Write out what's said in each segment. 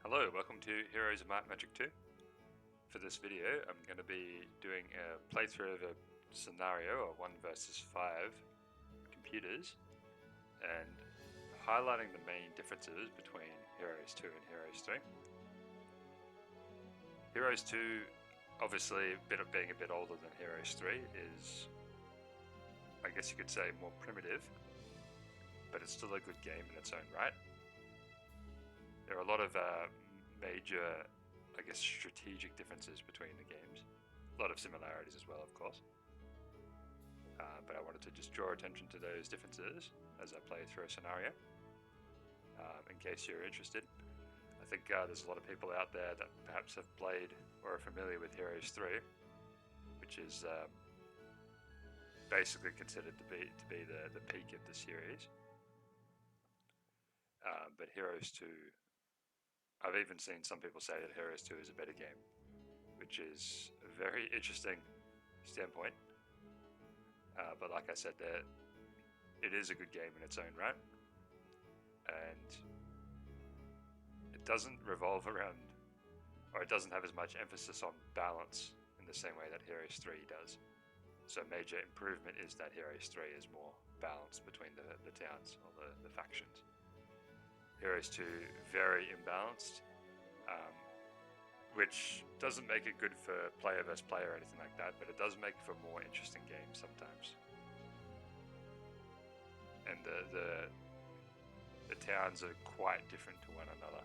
Hello, welcome to Heroes of Might and Magic 2. For this video, I'm going to be doing a playthrough of a scenario of 1 versus 5 computers and highlighting the main differences between Heroes 2 and Heroes 3. Heroes 2, obviously, being a bit older than Heroes 3, is, I guess you could say, more primitive, but it's still a good game in its own right. There are a lot of major, I guess, strategic differences between the games. A lot of similarities as well, of course. But I wanted to just draw attention to those differences as I play through a scenario, in case you're interested. I think there's a lot of people out there that perhaps have played or are familiar with Heroes 3, which is basically considered to be the peak of the series. But Heroes 2, I've even seen some people say that Heroes 2 is a better game, which is a very interesting standpoint. But like I said, it is a good game in its own right, and it doesn't revolve around, or it doesn't have as much emphasis on balance in the same way that Heroes 3 does. So a major improvement is that Heroes 3 is more balanced between the towns or the factions. Heroes 2, very imbalanced, which doesn't make it good for player versus player or anything like that, but it does make for more interesting games sometimes. And the towns are quite different to one another.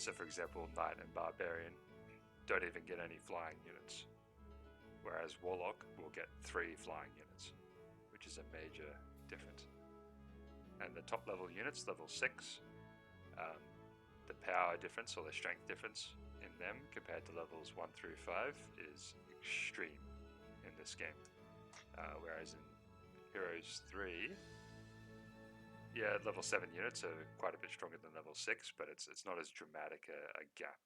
So for example, Knight and Barbarian don't even get any flying units, whereas Warlock will get 3 flying units, which is a major difference. And the top level units, level 6, the power difference or the strength difference in them compared to levels 1 through 5 is extreme in this game. Whereas in Heroes 3, yeah, level 7 units are quite a bit stronger than level 6, but it's not as dramatic a gap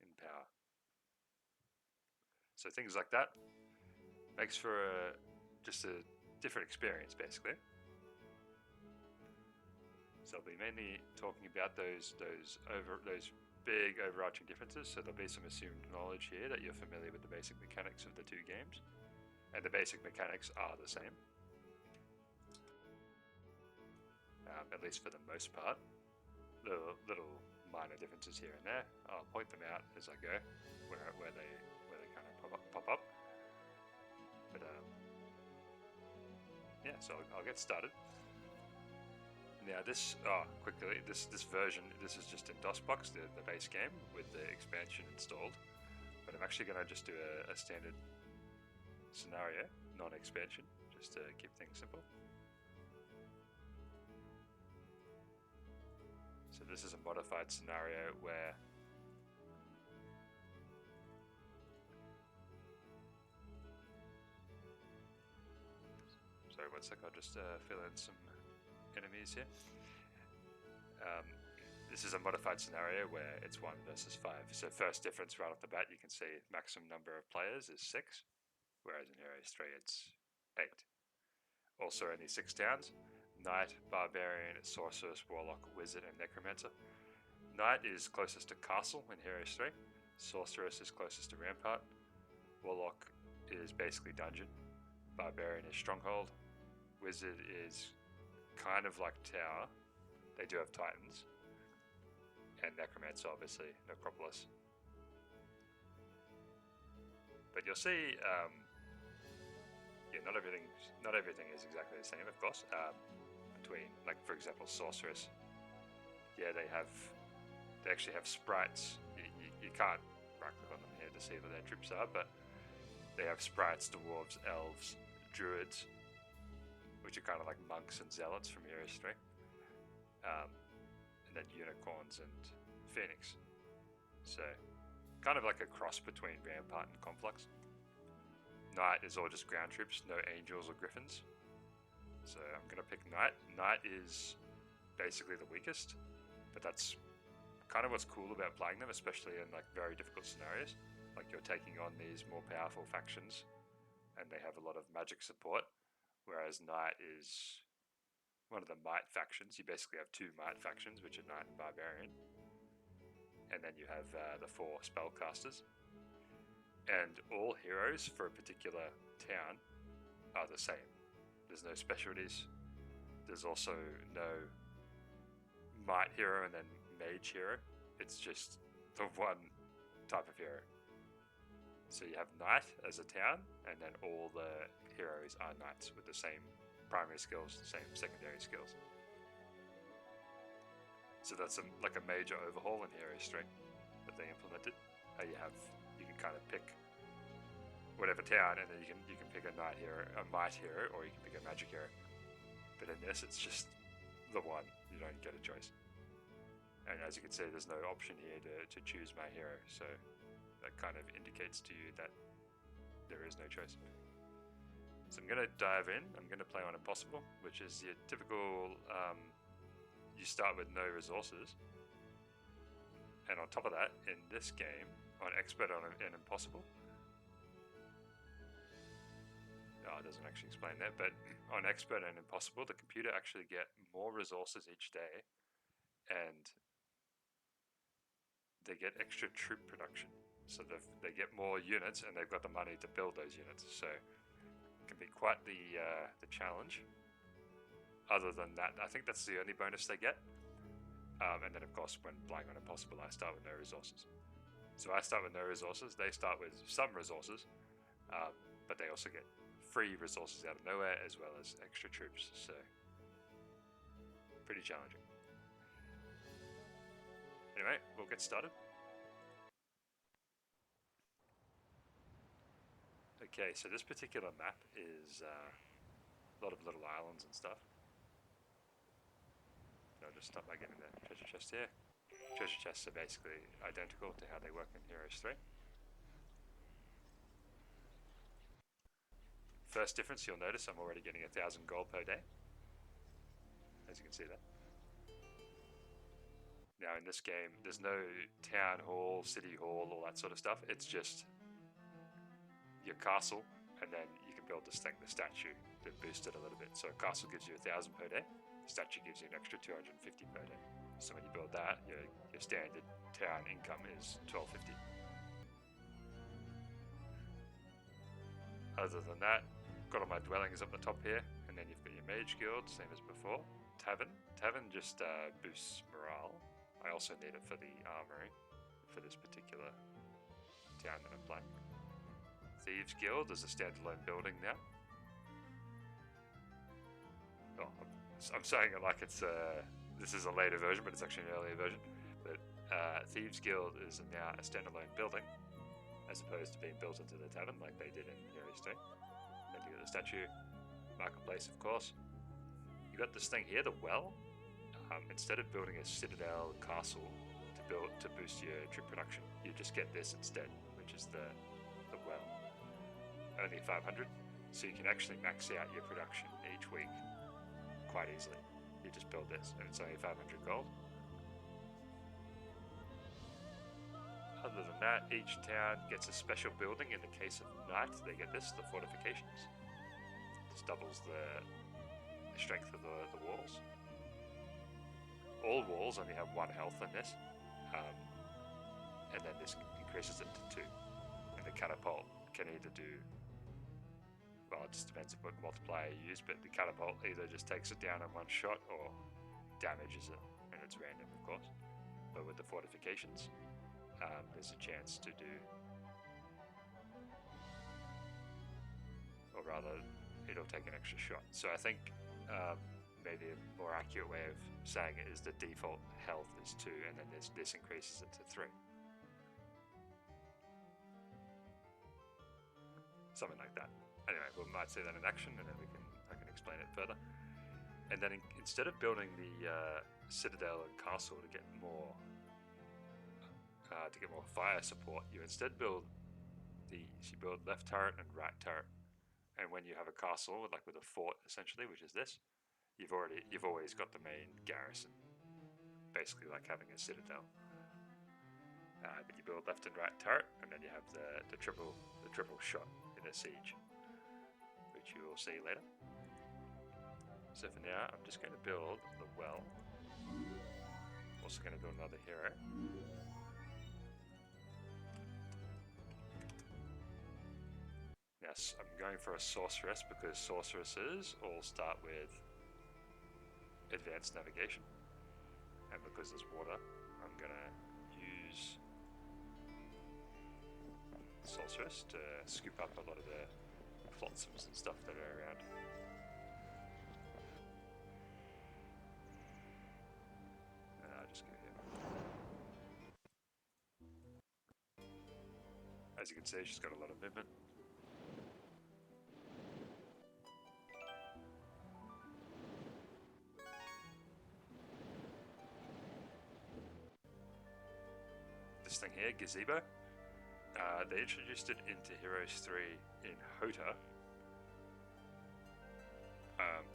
in power. So things like that makes for just a different experience, basically. So I'll be mainly talking about those big overarching differences. So there'll be some assumed knowledge here that you're familiar with the basic mechanics of the two games, and the basic mechanics are the same, at least for the most part. Little minor differences here and there. I'll point them out as I go, where they kind of pop up. But yeah, so I'll get started. Now this version, this is just in DOSBox, the base game with the expansion installed. But I'm actually going to just do a standard scenario, non-expansion, just to keep things simple. So this is a modified scenario where sorry, one sec, I'll just fill in some enemies here. This is a modified scenario where it's 1 versus 5. So first difference right off the bat, you can see maximum number of players is 6, whereas in Heroes 3 it's 8. Also only 6 towns: Knight, Barbarian, Sorceress, Warlock, Wizard, and Necromancer. Knight is closest to Castle in Heroes 3. Sorceress is closest to Rampart. Warlock is basically Dungeon. Barbarian is Stronghold. Wizard is kind of like Tower. They do have Titans. And Necromancer, obviously, Necropolis. But you'll see, yeah, not everything is exactly the same, of course. Between, like, for example, Sorceress, yeah, they actually have sprites. You can't right click on them here to see what their troops are, but they have sprites, dwarves, elves, druids, which are kind of like monks and zealots from Heroes 3. And then unicorns and phoenix. So kind of like a cross between Rampart and Complex. Knight is all just ground troops, no angels or griffins. So I'm going to pick Knight. Knight is basically the weakest, but that's kind of what's cool about playing them, especially in like very difficult scenarios. Like you're taking on these more powerful factions and they have a lot of magic support, whereas Knight is one of the Might factions. You basically have 2 Might factions, which are Knight and Barbarian. and then you have the 4 spellcasters. And all heroes for a particular town are the same. There's no specialties. There's also no might hero and then mage hero. It's just the one type of hero. So you have knight as a town, and then all the heroes are knights with the same primary skills, the same secondary skills. So that's like a major overhaul in Heroes 3 that they implemented. You can kind of pick whatever town, and then you can pick a knight hero, a might hero, or you can pick a magic hero. But in this, it's just the one. You don't get a choice. And as you can see, there's no option here to choose my hero. So that kind of indicates to you that there is no choice. So I'm going to dive in. I'm going to play on Impossible, which is your typical. You start with no resources, and on top of that, in this game, on Expert and Impossible. No, it doesn't actually explain that, but on Expert and Impossible, the computer actually get more resources each day, and they get extra troop production. So they get more units, and they've got the money to build those units. So it can be quite the challenge. Other than that, I think that's the only bonus they get. And then, of course, when playing on Impossible, I start with no resources. So I start with no resources. They start with some resources, but they also get free resources out of nowhere, as well as extra troops. So pretty challenging. Anyway, we'll get started. Okay, so this particular map is a lot of little islands and stuff. So I'll just start by getting the treasure chest here. Treasure chests are basically identical to how they work in Heroes 3. First difference, you'll notice I'm already getting 1,000 gold per day, as you can see there. Now in this game, there's no town hall, city hall, all that sort of stuff. It's just your castle, and then you can build this thing, the statue, to boost it a little bit. So a castle gives you 1,000 per day. Statue gives you an extra 250 per day. So when you build that, your standard town income is 1250. Other than that, got all my dwellings up the top here, and then you've got your mage guild, same as before. Tavern just boosts morale. I also need it for the armory for this particular town that I'm playing. Thieves Guild is a standalone building now. Oh, I'm saying it like it's this is a later version, but it's actually an earlier version. But Thieves Guild is now a standalone building, as opposed to being built into the tavern like they did in Heroes 2. Then you got the statue, marketplace, of course. You got this thing here, the well. Instead of building a citadel castle to boost your troop production, you just get this instead, which is the well. Only 500, so you can actually max out your production each week quite easily. You just build this, and it's only 500 gold. Other than that, each town gets a special building. In the case of Knight, they get this, the fortifications. This doubles the strength of the walls. All walls only have 1 health in this, and then this increases it to 2. And the catapult can either do, well, it just depends on what multiplier you use, but the catapult either just takes it down in one shot or damages it, and it's random, of course. But with the fortifications, there's a chance to do, or rather, it'll take an extra shot. So I think maybe a more accurate way of saying it is the default health is 2, and then this increases it to 3. Something like that. Anyway, we might see that in action, and then I can explain it further. And then instead of building the citadel and castle to get more fire support, you instead build left turret and right turret. And when you have a castle with a fort essentially, which is this, you've always got the main garrison, basically like having a citadel. But you build left and right turret, and then you have the triple shot in a siege, which you will see later. So for now, I'm just going to build the well. Also going to build another hero. Yes, I'm going for a sorceress because sorceresses all start with advanced navigation, and because there's water, I'm gonna use sorceress to scoop up a lot of the flotsams and stuff that are around. And I'll just go here. As you can see, she's got a lot of movement. This thing here, Gazebo, they introduced it into Heroes 3 in HOTA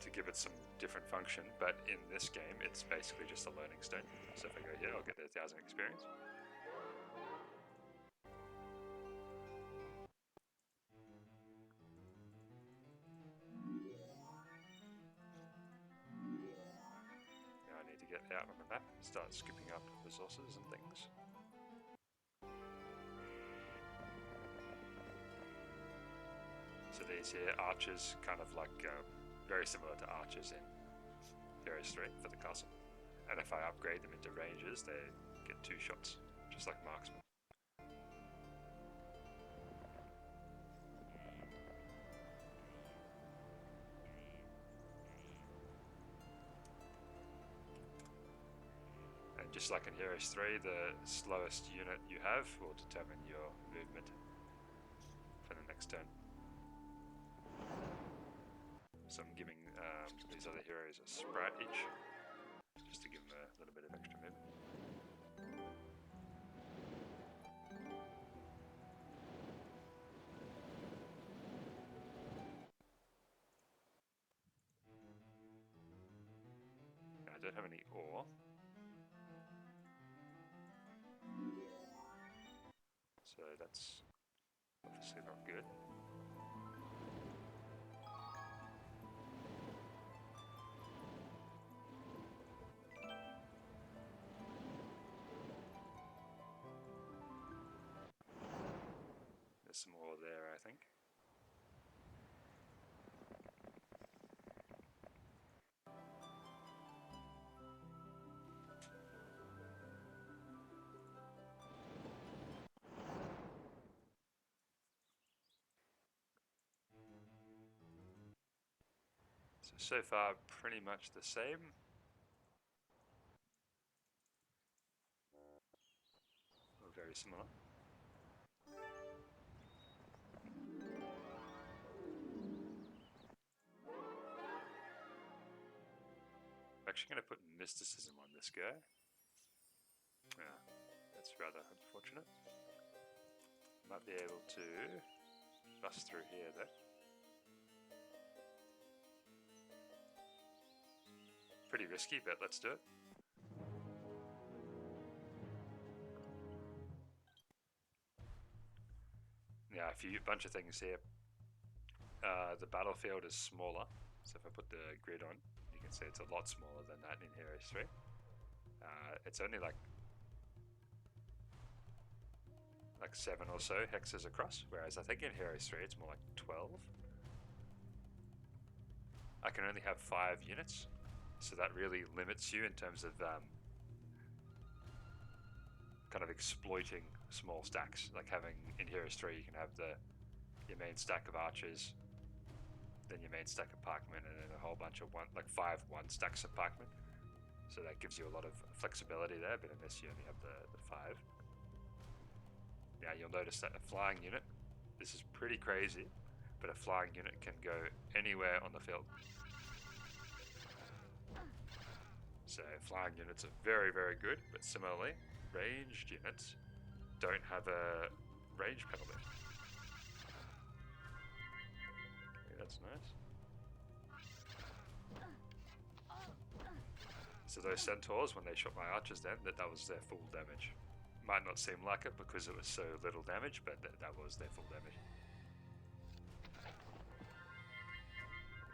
to give it some different function, but in this game it's basically just a learning stone. So if I go here, I'll get the 1000 experience. Now I need to get out on the map, start scooping up resources and things. So these here archers, kind of like very similar to archers in Heroes 3 for the castle. And if I upgrade them into rangers, they get 2 shots, just like marksmen. And just like in Heroes 3, the slowest unit you have will determine your movement for the next turn. So I'm giving these other heroes a sprite each, just to give them a little bit of extra movement. I don't have any ore, so that's obviously not good. There's some ore there, I think. So far, pretty much the same. Or very similar. I'm actually going to put mysticism on this guy. Yeah, that's rather unfortunate. Might be able to bust through here though. Pretty risky, but let's do it. Yeah, a bunch of things here. The battlefield is smaller, so if I put the grid on, you can see it's a lot smaller than that in Heroes 3. It's only like 7 or so hexes across, whereas I think in Heroes 3 it's more like 12. I can only have 5 units, so that really limits you in terms of kind of exploiting small stacks. Like having in Heroes 3 you can have your main stack of archers, then your main stack of parkmen, and then a whole bunch of 5 1-stacks of parkmen. So that gives you a lot of flexibility there, but in this you only have the 5. Now you'll notice that a flying unit, this is pretty crazy, but a flying unit can go anywhere on the field. So flying units are very, very good, but similarly, ranged units don't have a range penalty. Okay, that's nice. So those centaurs, when they shot my archers then, that was their full damage. Might not seem like it because it was so little damage, but that was their full damage.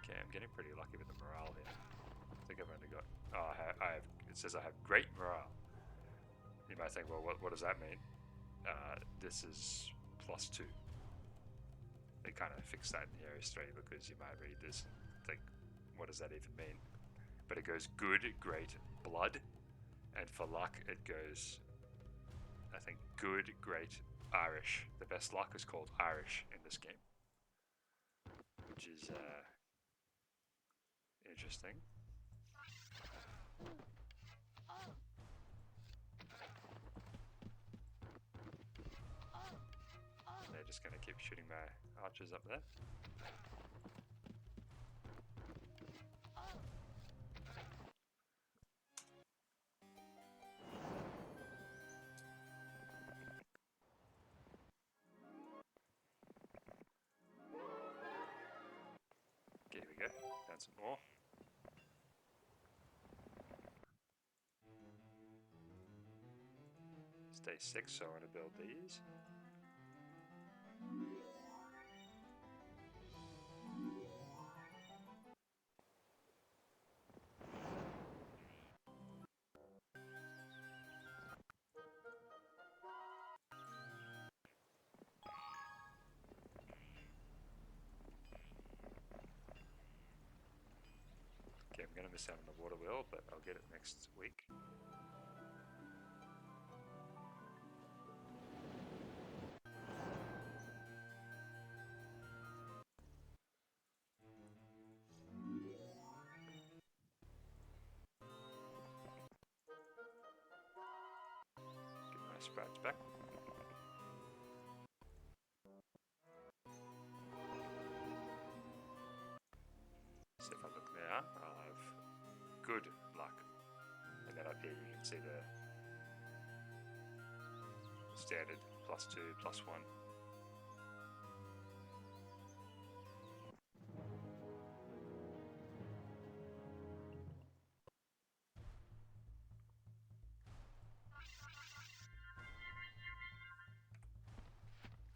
Okay, I'm getting pretty lucky with the morale here. I think I've only got... Oh, it says I have great morale. You might think, well, what does that mean? This is +2. They kind of fix that in Heroes 3 because you might read this and think, what does that even mean? But it goes good, great, blood, and for luck it goes, I think, good, great, Irish. The best luck is called Irish in this game, which is interesting. They're just going to keep shooting my archers up there. Okay, here we go. Found some more. Stay 6, so I want to build these. Okay, I'm going to miss out on the water wheel, but I'll get it next week. Get my sprites back. So if I look now, I'll have good luck. And then up here you can see the standard +2, +1.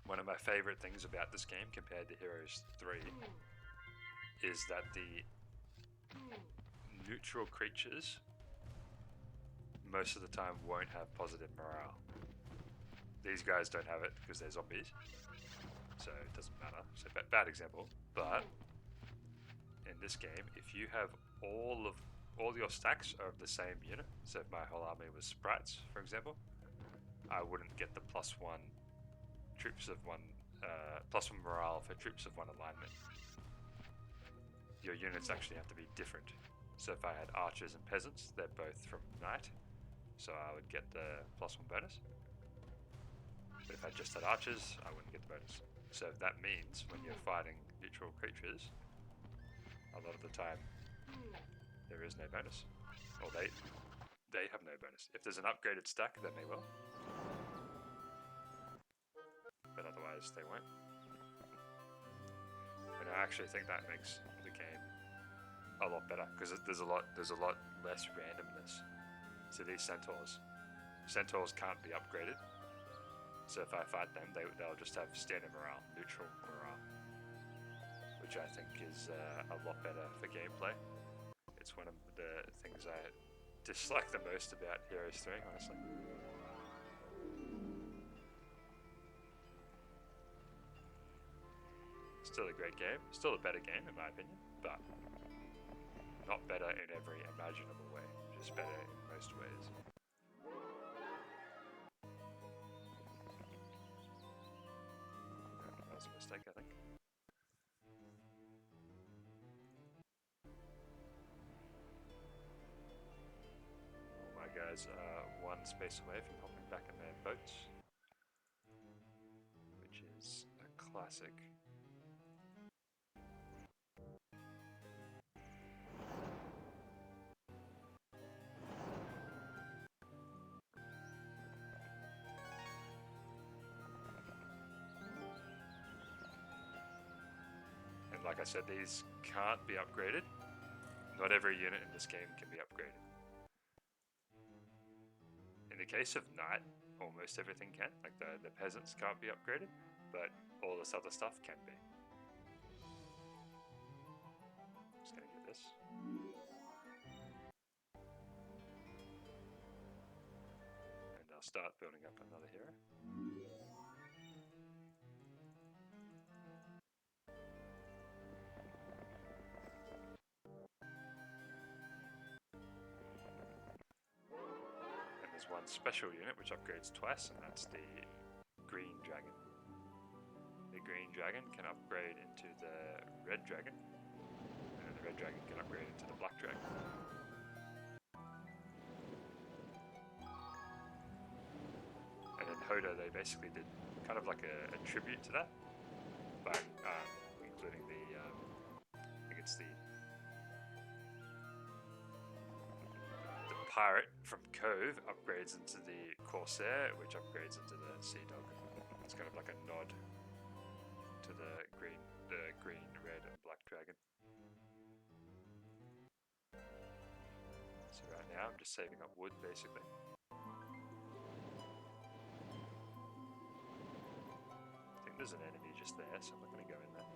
One of my favorite things about this game compared to Heroes 3 is that the neutral creatures most of the time won't have positive morale. These guys don't have it because they're zombies, so it doesn't matter. So bad example, but in this game, if you have all your stacks are of the same unit, so if my whole army was sprites, for example, I wouldn't get the +1 troops of one, +1 morale for troops of one alignment. Your units actually have to be different. So if I had archers and peasants, they're both from knight, so I would get the +1 bonus. But if I just had archers, I wouldn't get the bonus. So that means when you're fighting neutral creatures, a lot of the time there is no bonus, or they have no bonus. If there's an upgraded stack, then they will, but otherwise they won't. And I actually think that makes the game a lot better because there's a lot less randomness. So these centaurs can't be upgraded. So if I fight them, they'll just have standard morale, neutral morale, which I think is a lot better for gameplay. It's one of the things I dislike the most about Heroes 3, honestly. Still a great game, still a better game in my opinion, but not better in every imaginable way, just better in most ways. That was a mistake, I think. My guys are one space away from hopping back in their boats, which is a classic. And like I said, these can't be upgraded. Not every unit in this game can be upgraded. In the case of Knight, almost everything can. Like the peasants can't be upgraded, but all this other stuff can be. Just gonna get this. And I'll start building up another hero. there's one special unit which upgrades twice, and that's the green dragon. The green dragon can upgrade into the red dragon, and then the red dragon can upgrade into the black dragon. And in Hodo they basically did kind of like a tribute to that, by including the, I think it's the pirate from Cove upgrades into the Corsair, which upgrades into the Sea Dog. It's kind of like a nod to the green, red, and black dragon. So right now I'm just saving up wood, basically. I think there's an enemy just there, so I'm not going to go in there.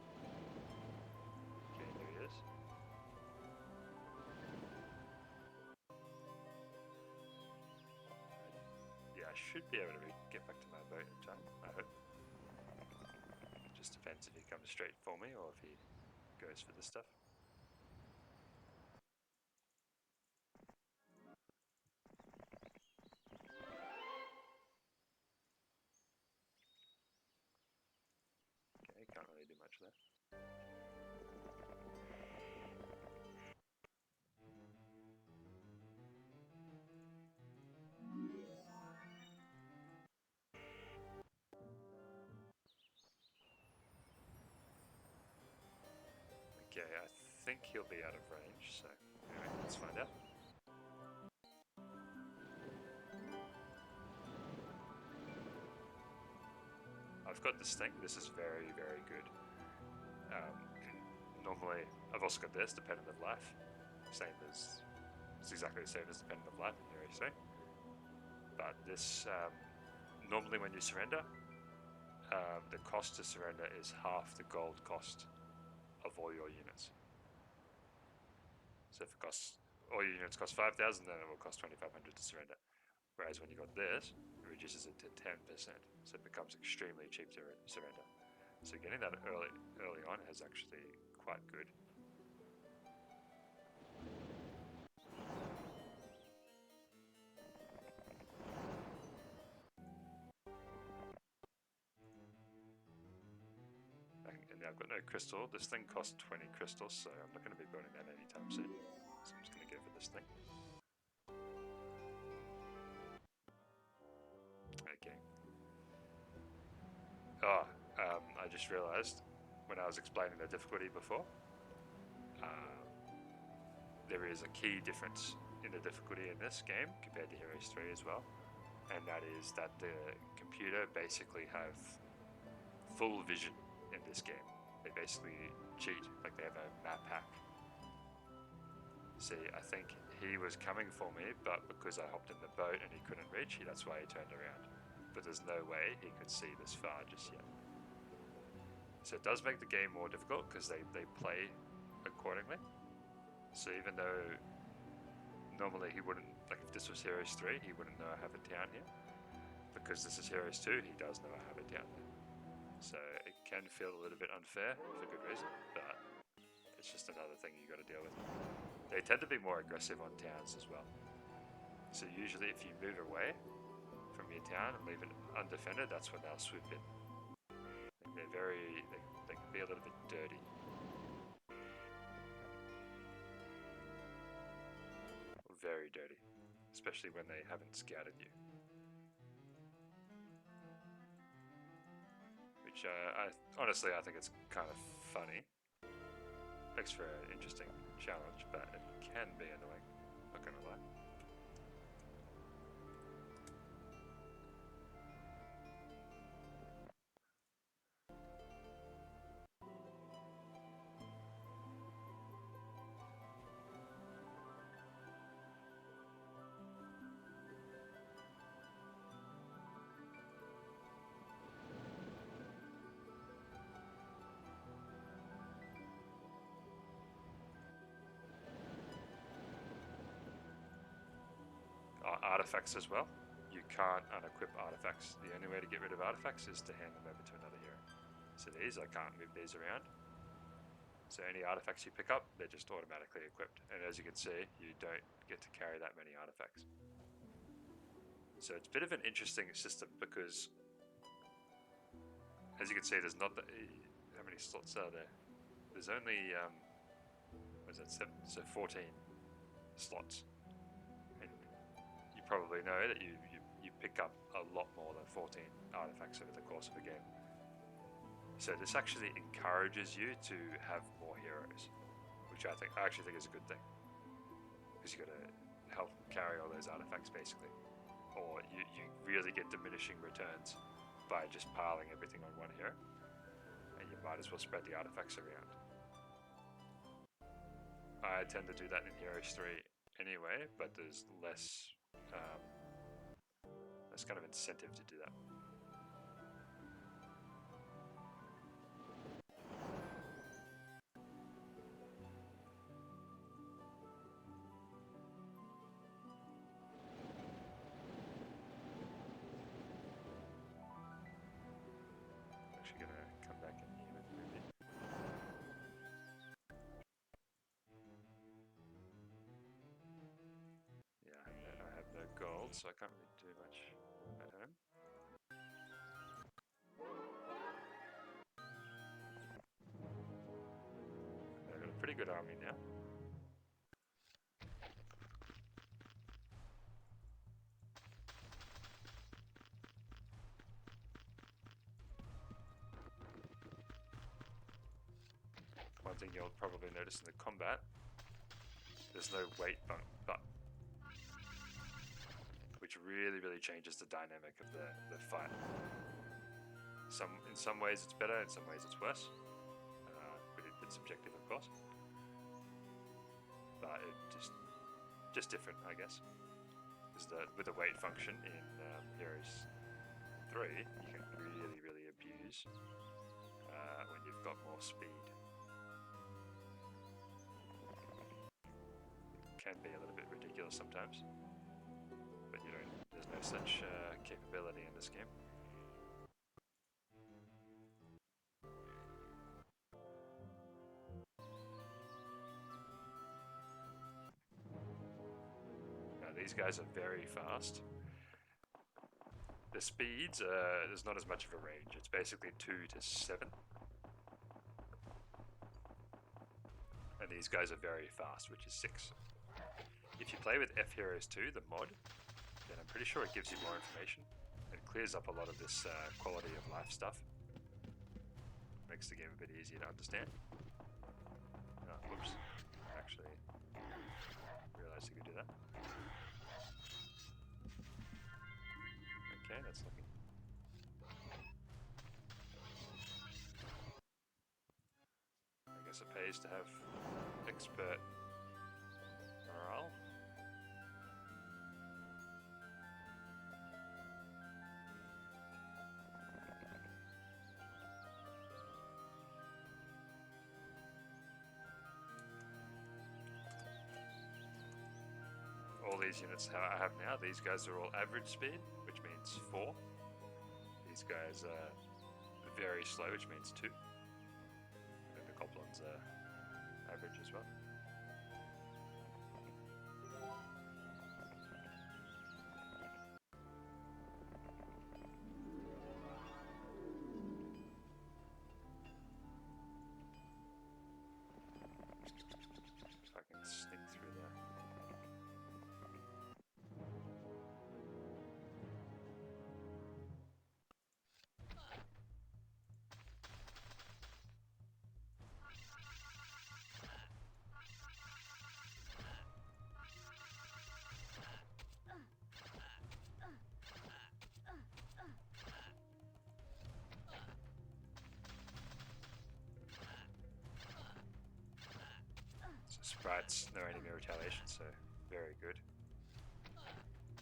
Okay, there he is. I should be able to get back to my boat in time, I hope. It just depends if he comes straight for me or if he goes for this stuff. Okay, can't really do much there. Okay, I think he'll be out of range, so anyway, let's find out. I've got this thing. This is very, very good. Normally, I've also got this, Dependent of Life. It's exactly the same as Dependent of Life in Hero 3. But this, normally when you surrender, the cost to surrender is half the gold cost of all your units. So if all your units cost 5,000, then it will cost 2,500 to surrender. Whereas when you got this, it reduces it to 10%, so it becomes extremely cheap to surrender. So getting that early on is actually quite good. And I've got no crystal. This thing costs 20 crystals, so I'm not going to be building that anytime soon. So I'm just going to go for this thing. Okay. I just realized when I was explaining the difficulty before, there is a key difference in the difficulty in this game compared to Heroes 3 as well, and that is that the computer basically have full vision in this game. They basically cheat, like they have a map hack. See, I think he was coming for me, but because I hopped in the boat and he couldn't reach, that's why he turned around. But there's no way he could see this far just yet. So it does make the game more difficult because they play accordingly. So even though normally he wouldn't, like if this was Heroes 3, he wouldn't know I have a town here. Because this is Heroes 2, he does know I have a town there. So it can feel a little bit unfair for good reason, but it's just another thing you got to deal with. They tend to be more aggressive on towns as well. So usually if you move away from your town and leave it undefended, that's when they'll swoop in. They can be a little bit dirty. Very dirty, especially when they haven't scouted you. Which honestly I think it's kind of funny. Makes for an interesting challenge, but it can be annoying, not gonna lie. Artifacts as well. You can't unequip artifacts. The only way to get rid of artifacts is to hand them over to another hero. So these, I can't move these around. So any artifacts you pick up, they're just automatically equipped. And as you can see, you don't get to carry that many artifacts. So it's a bit of an interesting system because, as you can see, there's not how many slots are there? There's only what is that, 7? So 14 slots, and you probably know that you pick up a lot more than 14 artifacts over the course of a game. So this actually encourages you to have more heroes, which I actually think is a good thing, because you got to help carry all those artifacts basically, or you really get diminishing returns by just piling everything on one hero, and you might as well spread the artifacts around. I tend to do that in Heroes 3 anyway, but there's less kind of incentive to do that. I'm actually gonna come back in here maybe. Yeah, I have no gold, so I can't really do much at home. I've got a pretty good army now. One thing you'll probably notice in the combat, there's no weight button, which really changes the dynamic of the fight. In some ways it's better, in some ways it's worse. But it's subjective, of course. But it just different, I guess. Because with the weight function in Heroes 3, you can really abuse when you've got more speed. Can be a little bit ridiculous sometimes, but there's no such capability in this game. Now these guys are very fast. The speeds, there's not as much of a range. It's basically 2 to 7. And these guys are very fast, which is 6. If you play with F Heroes 2, the mod, then I'm pretty sure it gives you more information. It clears up a lot of this quality of life stuff. Makes the game a bit easier to understand. Oh, whoops. Actually, realized you could do that. Okay, that's lucky. I guess it pays to have expert morale. All these units I have now, these guys are all average speed, which means 4. These guys are very slow, which means 2. And the goblins are average as well. If I can sneak through there. Sprites, no enemy retaliation, so very good.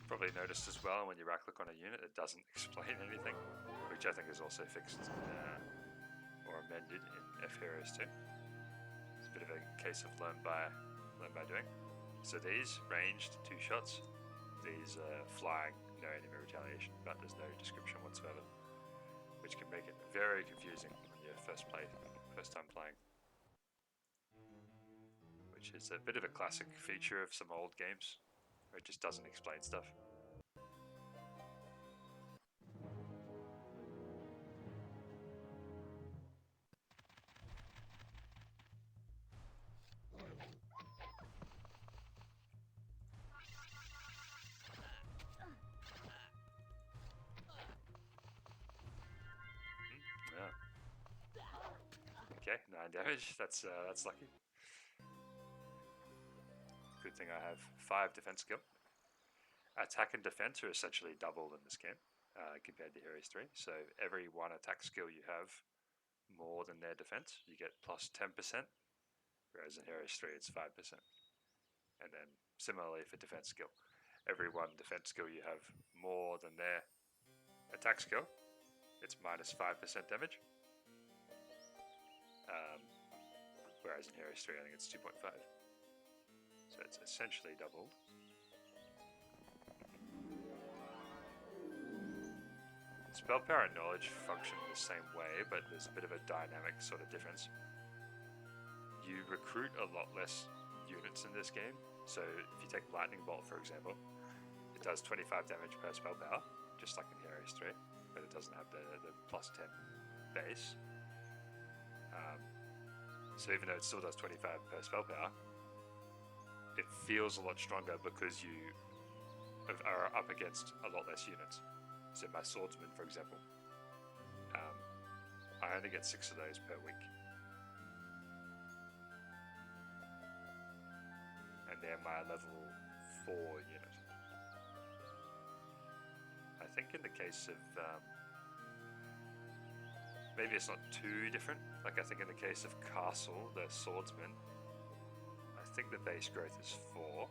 Probably noticed as well when you right click on a unit it doesn't explain anything, which I think is also fixed or amended in F Heroes 2. It's a bit of a case of learn by doing. So these ranged 2 shots, these flying, no enemy retaliation, but there's no description whatsoever, which can make it very confusing when you're first time playing. Which is a bit of a classic feature of some old games, where it just doesn't explain stuff. Okay, 9 damage. That's lucky. Good thing I have 5 defense skill. Attack and defense are essentially doubled in this game compared to Heroes 3. So every 1 attack skill you have more than their defense, you get plus 10%, whereas in Heroes 3 it's 5%. And then similarly for defense skill, every 1 defense skill you have more than their attack skill, it's minus 5% damage. Whereas in Heroes 3 I think it's 2.5. So it's essentially doubled. Spell power and knowledge function the same way, but there's a bit of a dynamic sort of difference. You recruit a lot less units in this game. So if you take Lightning Bolt, for example, it does 25 damage per spell power, just like in Heroes 3, but it doesn't have the plus 10 base. So even though it still does 25 per spell power, it feels a lot stronger because you are up against a lot less units. So my swordsman, for example, I only get 6 of those per week. And they're my level 4 unit. I think in the case of, maybe it's not too different. Like I think in the case of Castle, the swordsman, I think the base growth is 4.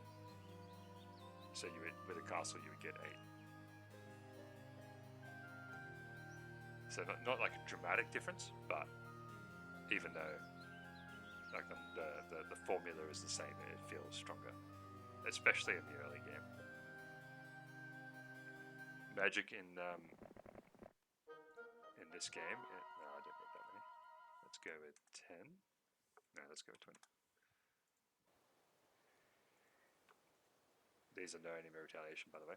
So you would, with a castle you would get 8. So not like a dramatic difference, but even though like the formula is the same, it feels stronger, especially in the early game. Magic in this game, no, I don't need that many. Let's go with 10. No, let's go with 20. These are no enemy retaliation, by the way.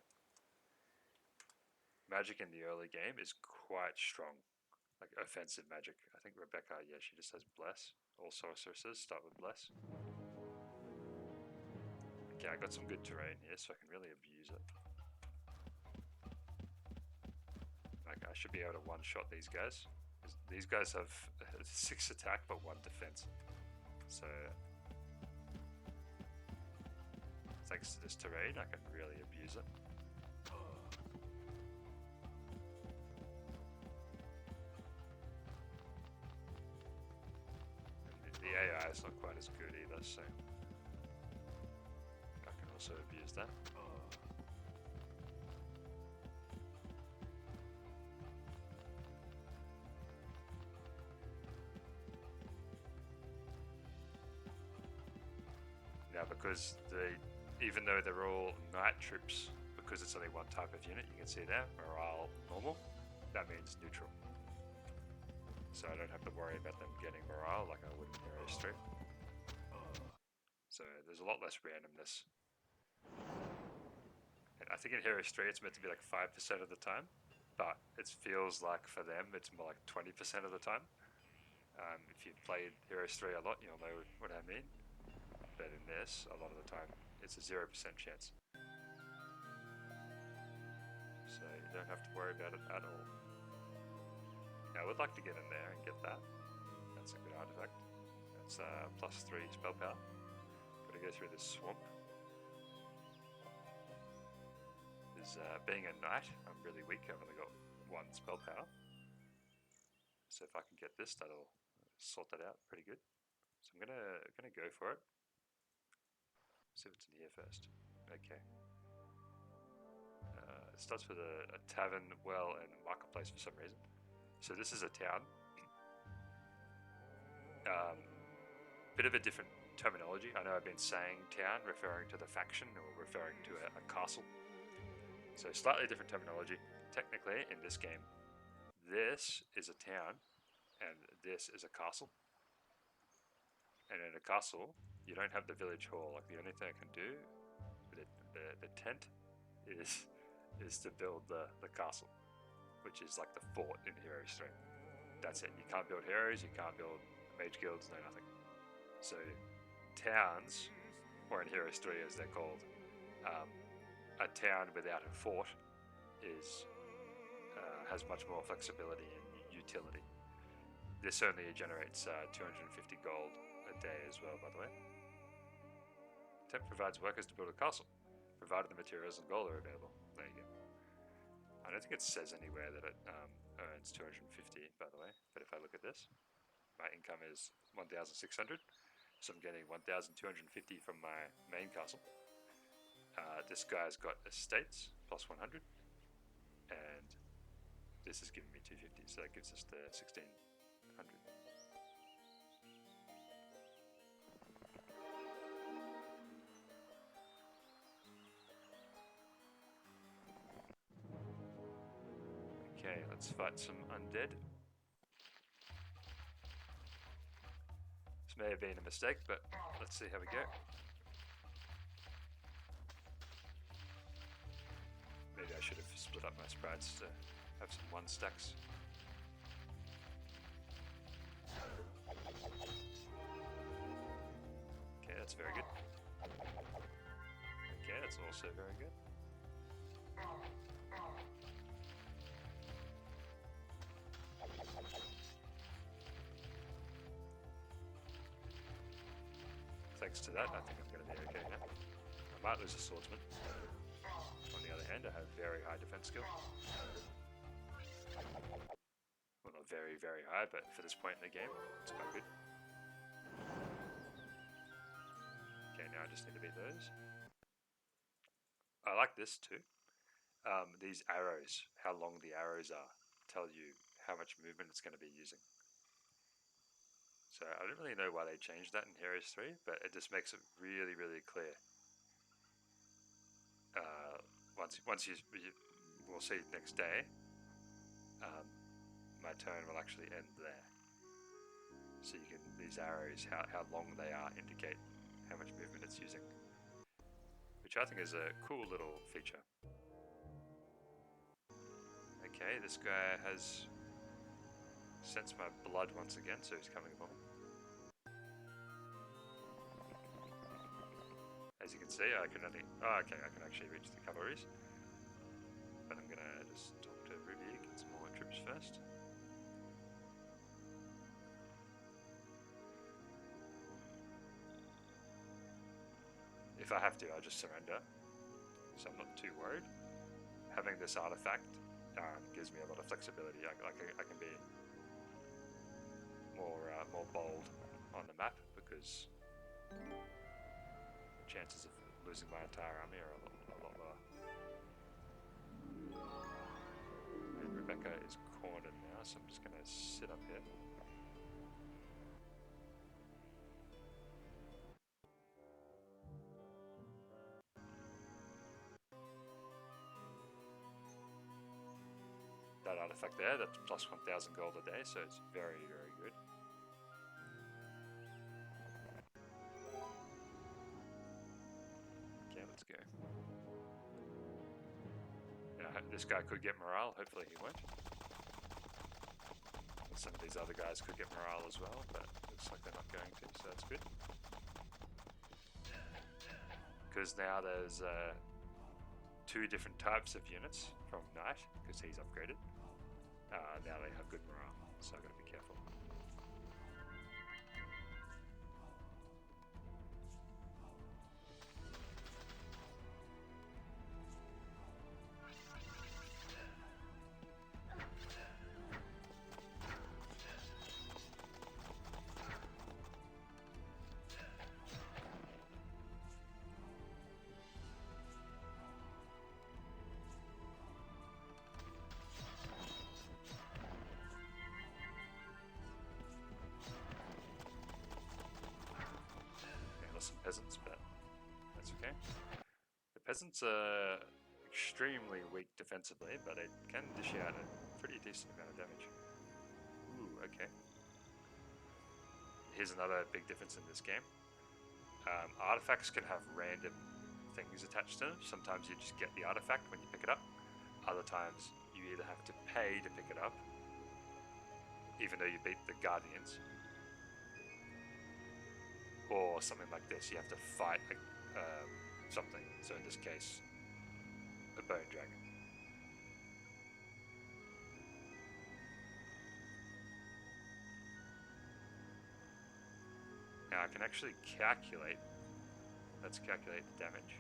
Magic in the early game is quite strong, like offensive magic. I think Rebecca, yeah, she just has Bless. All sorceresses start with Bless. Okay, I got some good terrain here, so I can really abuse it. Like, I should be able to one-shot these guys. These guys have 6 attack but 1 defense. So, thanks to this terrain, I can really abuse it. The AI is not quite as good either, so I can also abuse that. Now, because even though they're all knight troops, because it's only 1 type of unit, you can see there, morale normal, that means neutral. So I don't have to worry about them getting morale like I would in Heroes 3. So there's a lot less randomness. And I think in Heroes 3 it's meant to be like 5% of the time, but it feels like for them it's more like 20% of the time. If you've played Heroes 3 a lot, you'll know what I mean. But in this, a lot of the time, it's a 0% chance. So you don't have to worry about it at all. Now, I would like to get in there and get that. That's a good artifact. That's plus 3 spell power. Gotta go through this swamp. Being a knight, I'm really weak. I've only got 1 spell power. So if I can get this, that'll sort that out pretty good. So I'm gonna go for it. See what's in here first. Okay. It starts with a tavern, well, and marketplace for some reason. So this is a town. Bit of a different terminology. I know I've been saying town, referring to the faction or referring to a castle. So slightly different terminology. Technically, in this game, this is a town and this is a castle. And in a castle, you don't have the village hall. Like the only thing I can do, the tent, is to build the castle, which is like the fort in Heroes 3. That's it. You can't build heroes, you can't build mage guilds, no nothing. So towns, or in Heroes 3 as they're called, a town without a fort has much more flexibility and utility. This only generates 250 gold a day as well, by the way. Temp provides workers to build a castle, provided the materials and gold are available. There you go. I don't think it says anywhere that it earns 250, by the way, but if I look at this, my income is 1,600, so I'm getting 1,250 from my main castle. This guy's got estates, plus 100, and this is giving me 250, so that gives us the 1,600. Okay, let's fight some undead. This may have been a mistake, but let's see how we go. Maybe I should have split up my sprites to have some 1 stacks. Okay, that's very good. Okay, that's also very good. Thanks to that, I think I'm going to be okay now. I might lose a swordsman. On the other hand, I have very high defense skill. Well, not very, very high, but for this point in the game, it's quite good. Okay, now I just need to beat those. I like this too. These arrows, how long the arrows are, tell you how much movement it's going to be using. So I don't really know why they changed that in Heroes 3, but it just makes it really, really clear. Once we'll see next day, my turn will actually end there. So you can, these arrows, how long they are, indicate how much movement it's using. Which I think is a cool little feature. Okay, this guy has sensed my blood once again, so he's coming for me. As you can see, I can only... Oh, okay, I can actually reach the cavalries. But I'm gonna just talk to Ruby, get some more troops first. If I have to, I'll just surrender. So I'm not too worried. Having this artifact gives me a lot of flexibility. I can be more bold on the map because the chances of losing my entire army are a lot lower. And Rebecca is cornered now, so I'm just going to sit up here. That artifact there, that's plus 1,000 gold a day, so it's very, very good. Okay, let's go. Now, this guy could get morale, hopefully he won't. And some of these other guys could get morale as well, but looks like they're not going to, so that's good. Because now there's 2 different types of units from Knight, because he's upgraded. Now they have good morale, so I've got to be careful. Some peasants, but that's okay. The peasants are extremely weak defensively, but they can dish out a pretty decent amount of damage. Ooh, okay. Here's another big difference in this game. Artifacts can have random things attached to them. Sometimes you just get the artifact when you pick it up. Other times you either have to pay to pick it up, even though you beat the Guardians, or something like this, you have to fight something. So in this case, a bone dragon. Now I can actually calculate. Let's calculate the damage.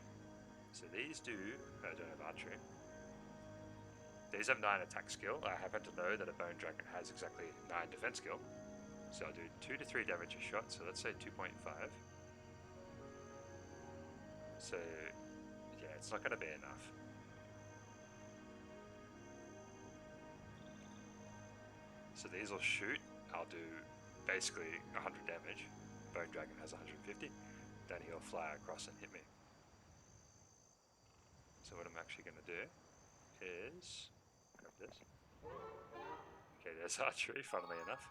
So these do. I don't have archery. These have 9 attack skill. I happen to know that a Bone Dragon has exactly 9 defense skill. So I'll do 2 to 3 damage a shot. So let's say 2.5. So yeah, it's not going to be enough. So these will shoot. I'll do basically 100 damage. Bone Dragon has 150. Then he'll fly across and hit me. So what I'm actually going to do is grab this. Okay, there's archery, funnily enough.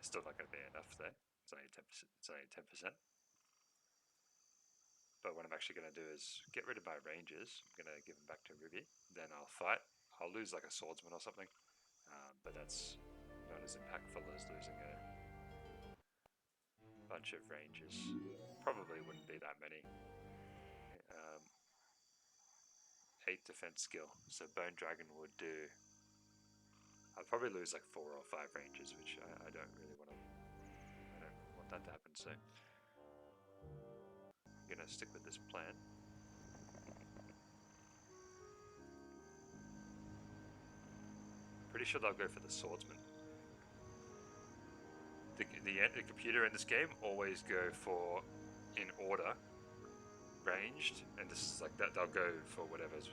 It's still not going to be enough though. It's only 10%. It's only 10%. But what I'm actually going to do is get rid of my ranges. I'm going to give them back to Ruby. Then I'll fight. I'll lose like a swordsman or something. But that's not as impactful as losing a bunch of ranges. Probably wouldn't be that many. 8 defense skill. So Bone Dragon would do. I'll probably lose like 4 or 5 ranges, which I don't really want to. I don't want that to happen. So I'm gonna stick with this plan. Pretty sure they'll go for the swordsman. The computer in this game always go for in order, ranged, and this is like that. They'll go for whatever's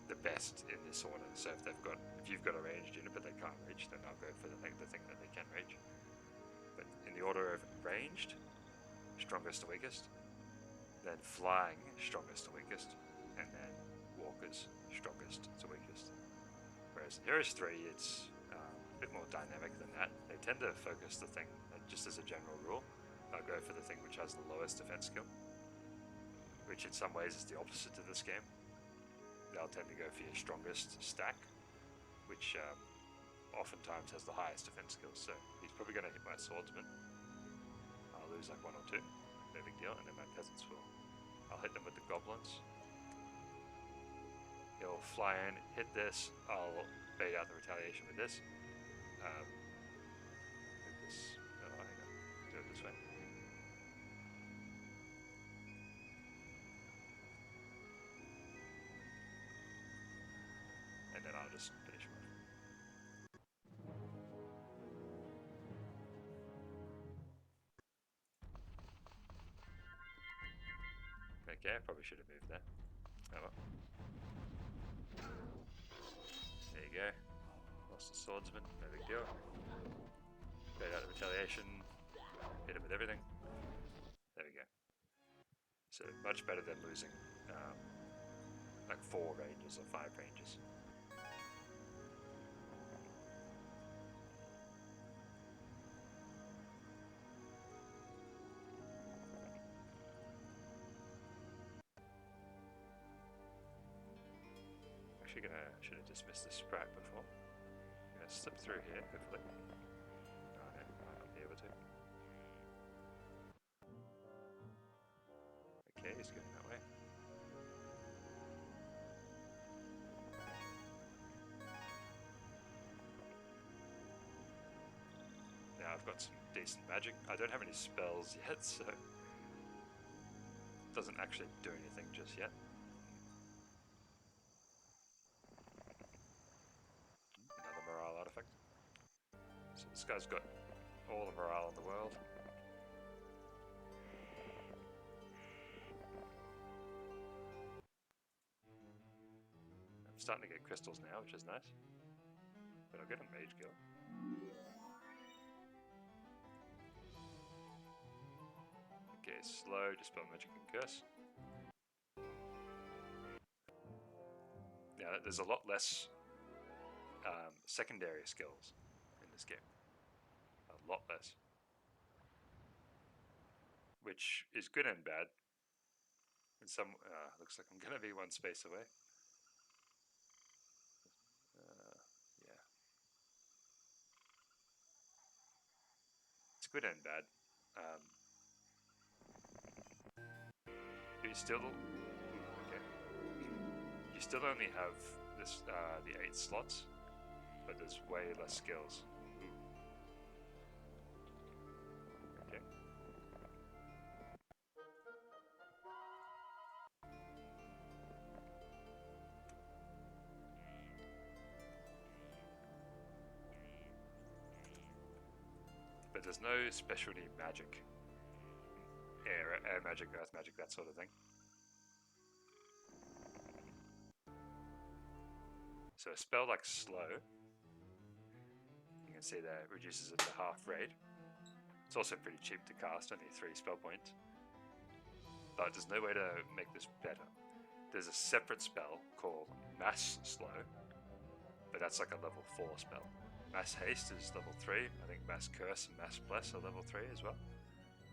the best in this order. So if you've got a ranged unit but they can't reach, then they'll go for the thing that they can reach. But in the order of ranged, strongest to weakest, then flying, strongest to weakest, and then walkers, strongest to weakest. Whereas in Heroes 3, it's a bit more dynamic than that. They tend to focus the thing, just as a general rule, they'll go for the thing which has the lowest defense skill, which in some ways is the opposite to this game. They'll tend to go for your strongest stack, which oftentimes has the highest defense skills. So he's probably going to hit my swordsman. I'll lose like 1 or 2, no big deal, and then my peasants will. I'll hit them with the goblins. He'll fly in, hit this. I'll bait out the retaliation with this. With this. Oh, hang on. Do it this way. And then I'll just finish him off. Okay, I probably should have moved there. Oh well. There you go. Lost the swordsman, no big deal. Bait out the retaliation, hit him with everything. There we go. So much better than losing like 4 ranges or 5 ranges. Should have dismissed the sprite before. I'm gonna slip through here, hopefully. Oh no, I might not be able to. Okay, he's going that way. Now I've got some decent magic. I don't have any spells yet, so it doesn't actually do anything just yet. So this guy's got all the morale in the world. I'm starting to get crystals now, which is nice. But I'll get a mage guild. Okay, slow, dispel magic and curse. Now there's a lot less secondary skills in this game. A lot less. Which is good and bad. In some, looks like I'm gonna be 1 space away. Yeah. It's good and bad. You still, okay. You still only have this the 8 slots, but there's way less skills. there's no specialty magic. Air magic, earth magic, that sort of thing. So a spell like Slow, you can see that it reduces it to half rate. It's also pretty cheap to cast, only 3 spell points. But there's no way to make this better. There's a separate spell called Mass Slow, but that's like a level 4 spell. Mass Haste is level 3, I think Mass Curse and Mass Bless are level 3 as well.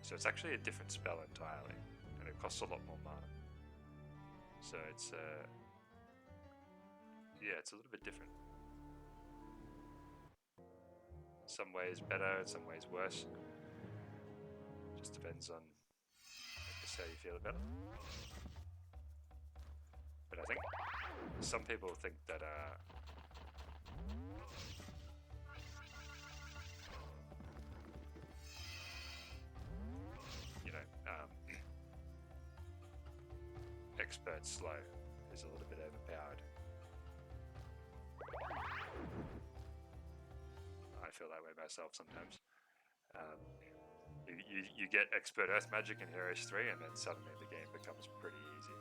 So it's actually a different spell entirely, and it costs a lot more mana. So it's yeah, it's a little bit different. Some ways better, in some ways worse. Just depends on just how you feel about it. But I think some people think that Expert Slow is a little bit overpowered. I feel that way myself sometimes. You get Expert Earth Magic in Heroes 3 and then suddenly the game becomes pretty easy.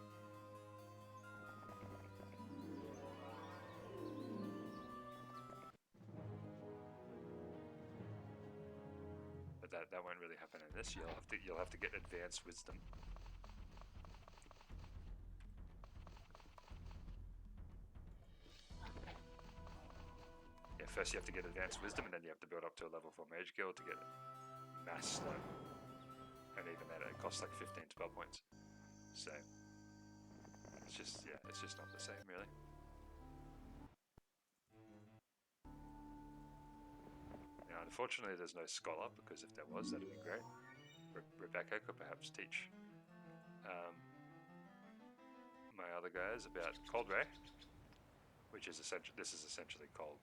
But that won't really happen in this. You'll have to get Advanced Wisdom. Yeah, first you have to get Advanced Wisdom and then you have to build up to a level 4 Mage Guild to get Mass Slow. And even that, it costs like 15 spell points. So it's just not the same really. Now, unfortunately, there's no Scholar, because if there was, that'd be great. Rebecca could perhaps teach my other guys about Cold Ray, which is essentially Cold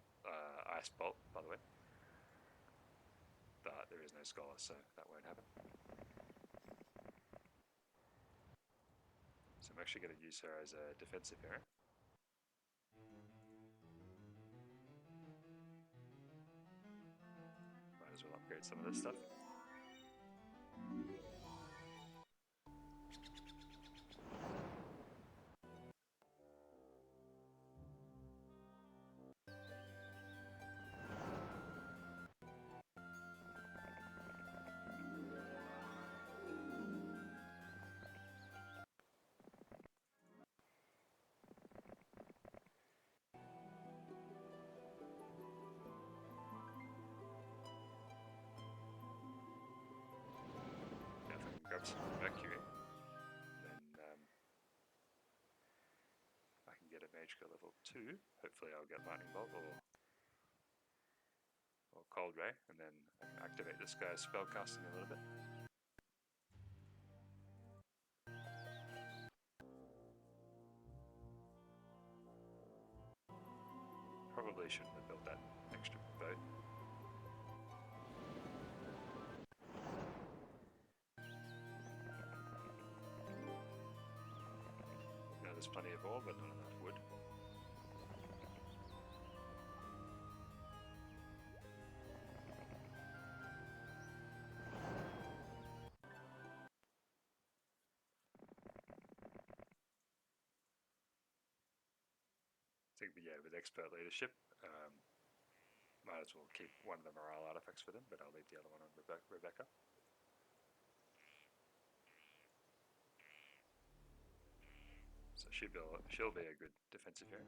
Ice Bolt, by the way. But there is no Scholar, so that won't happen. So I'm actually going to use her as a defensive hero. Might as well upgrade some of this stuff. Grab some Mercury, then I can get a Mage Guild level 2. Hopefully I'll get Lightning Bolt or Cold Ray, and then I can activate this guy's spellcasting a little bit. Probably shouldn't have built that extra boat. There's plenty of ore, but not enough wood. I think, yeah, with Expert Leadership, might as well keep one of the morale artifacts for them, but I'll leave the other one on Rebecca. So she'll be a good defensive hero.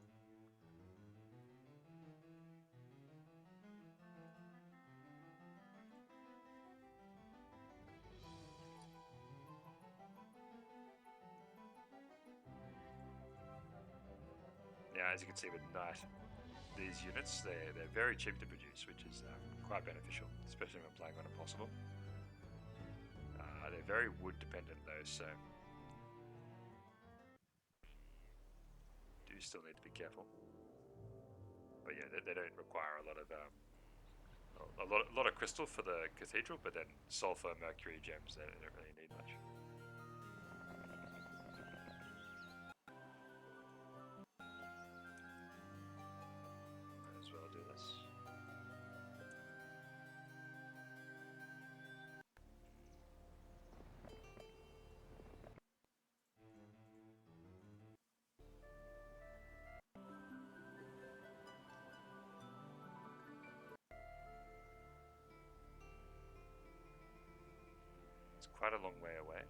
Now, as you can see with Knight, these units, they're very cheap to produce, which is quite beneficial, especially when playing on Impossible. They're very wood dependent though, so do still need to be careful. But yeah, they don't require a lot of crystal for the cathedral, but then sulfur, mercury, gems, they don't really need much. Might as well do this. quite a long way away.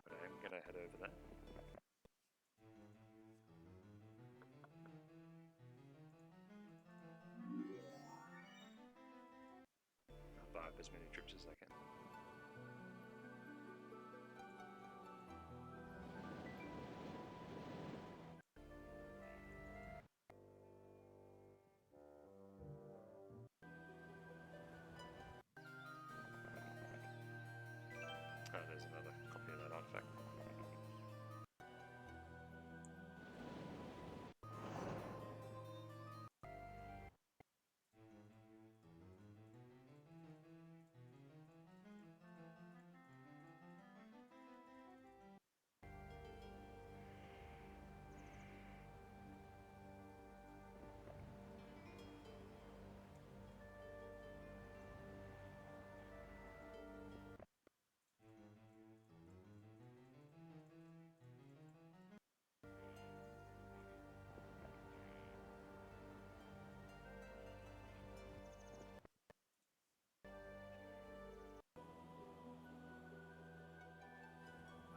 But I am going to head over there. I'll buy up as many troops as I can. Oh, there's another copy of that artifact.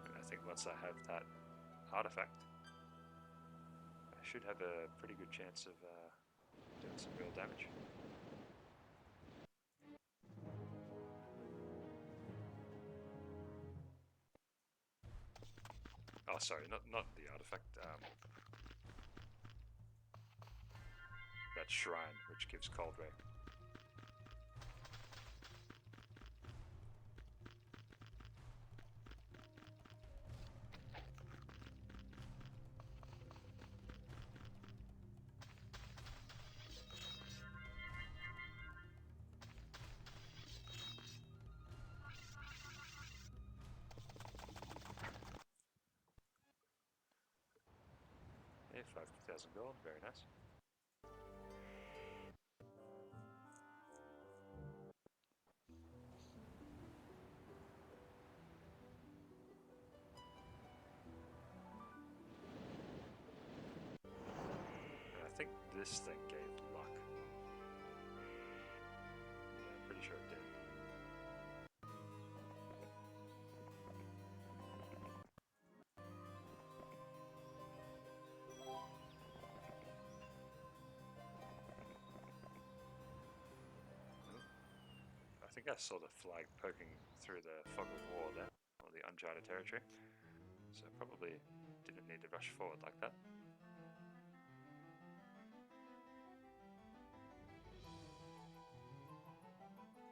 And I think once I have that artifact, I should have a pretty good chance of doing some real damage. Oh, sorry, not the artifact. That shrine, which gives Cold Ray. Yeah, 5,000 gold, very nice. And I think this thing gave luck. Yeah, I'm pretty sure it did. I think I saw the flag poking through the fog of war there, or the uncharted territory, so probably didn't need to rush forward like that.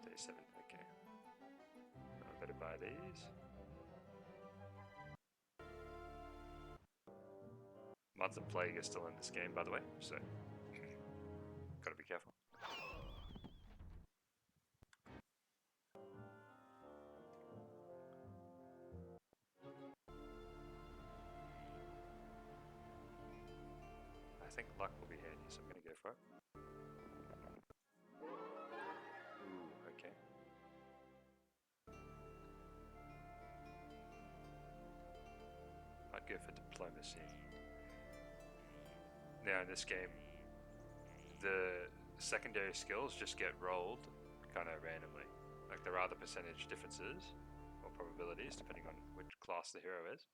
Day 7, okay. I better buy these. Month of Plague is still in this game, by the way, so gotta be careful. I think luck will be handy, so I'm gonna go for it. Ooh, okay. I'd go for diplomacy. Now in this game, the secondary skills just get rolled kind of randomly. Like there are the percentage differences or probabilities depending on which class the hero is,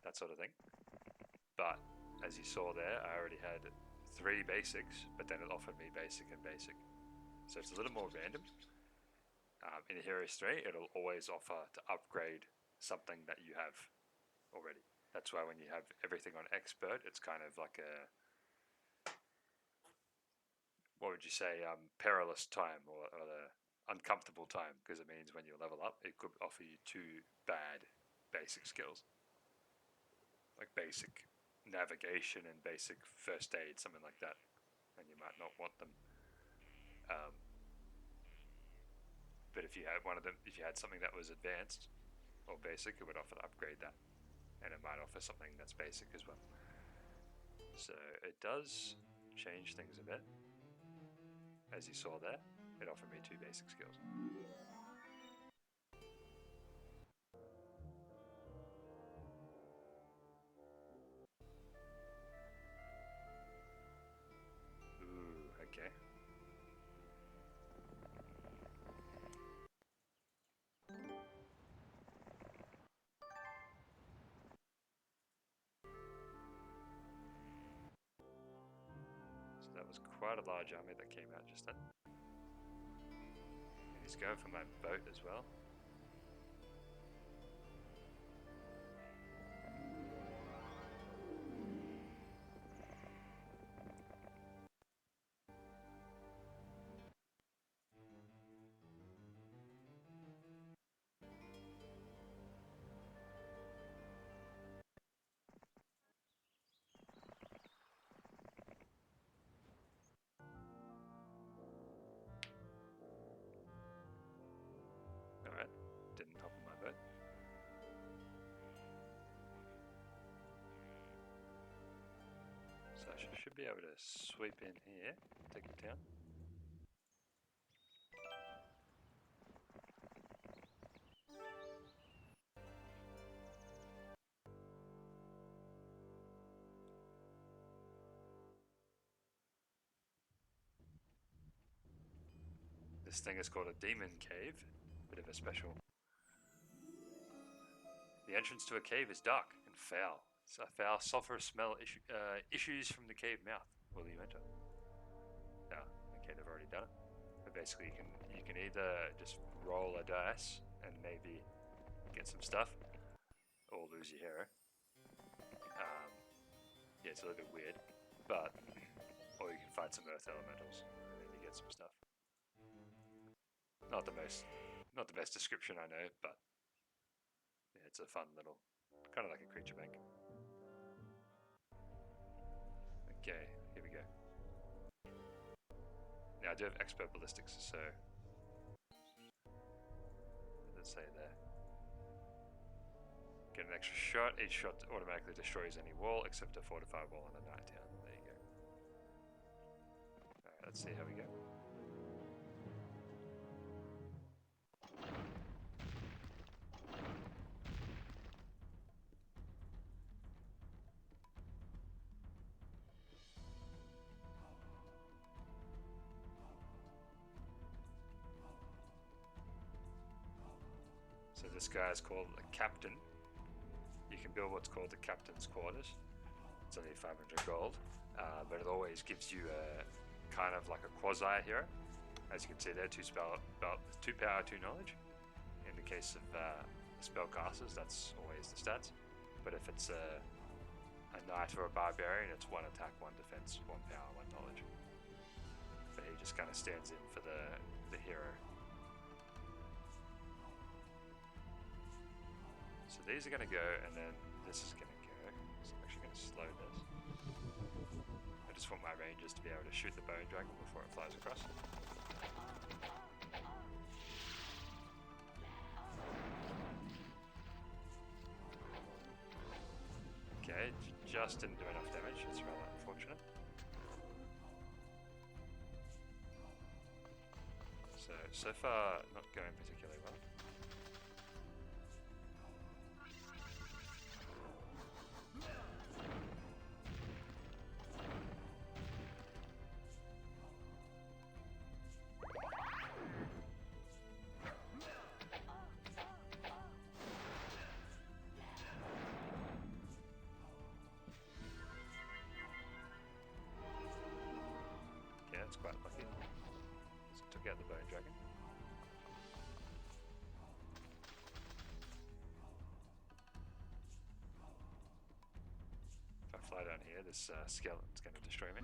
that sort of thing. But as you saw there, I already had 3 basics, but then it offered me basic and basic. So it's a little more random. In Heroes 3, it'll always offer to upgrade something that you have already. That's why when you have everything on expert, it's kind of like a, what would you say, perilous time or the uncomfortable time, because it means when you level up, it could offer you 2 bad basic skills, like basic navigation and basic first aid, something like that, and you might not want them. But if you had one of them, if you had something that was advanced or basic, it would offer to upgrade that, and it might offer something that's basic as well. So it does change things a bit. As you saw there, it offered me 2 basic skills. Ooh, okay. was quite a large army that came out just then. And he's going for my boat as well. Alright, didn't hop on my boat. So I should be able to sweep in here, take the town. This thing is called a demon cave, bit of a special. The entrance to a cave is dark and foul. A foul sulphurous smell issues from the cave mouth. Will you enter? No, okay, they've already done it. But basically, you can either just roll a dice and maybe get some stuff, or lose your hero. Yeah, it's a little bit weird, but or you can fight some earth elementals and maybe get some stuff. Not the best description I know, but yeah, it's a fun little, kind of like a creature bank. Okay, here we go. Now I do have expert ballistics, so let's say there. Get an extra shot. Each shot automatically destroys any wall except a fortified wall in a night town. There you go. Alright, let's see how we go. So this guy is called a captain. You can build what's called the captain's quarters. It's only 500 gold, but it always gives you a kind of like a quasi hero. As you can see there, 2 power, 2 knowledge. In the case of spellcasters, that's always the stats. But if it's a knight or a barbarian, it's 1 attack, 1 defense, 1 power, 1 knowledge. But he just kind of stands in for the hero. So these are going to go, and then this is going to go. So I'm actually going to slow this. I just want my rangers to be able to shoot the bone dragon before it flies across. Okay, just didn't do enough damage. It's rather unfortunate. So far, not going particularly well. That's quite lucky. So took out the bone dragon. If I fly down here, this skeleton's going to destroy me.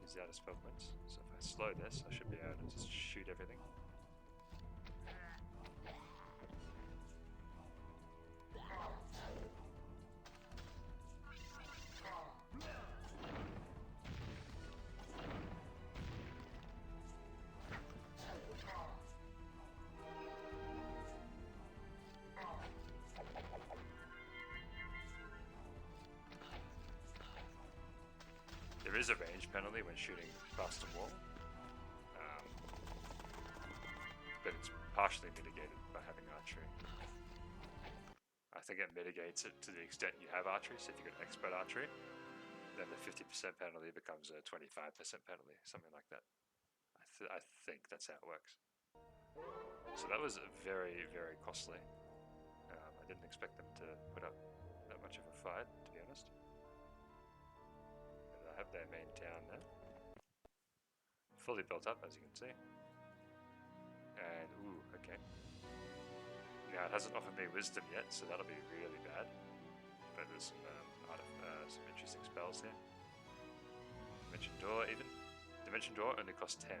He's out of spell points, so if I slow this, I should be able to just shoot everything. There is a range penalty when shooting past a wall, but it's partially mitigated by having archery. I think it mitigates it to the extent you have archery, so if you've got expert archery, then the 50% penalty becomes a 25% penalty, something like that. I I think that's how it works. So that was very, very costly. I didn't expect them to put up that much of a fight, to be honest. And I have their main town now. Fully built up, as you can see. And, ooh, okay. Now, it hasn't offered me wisdom yet, so that'll be really bad. But there's some interesting spells here. Dimension Door, even. Dimension Door only costs 10,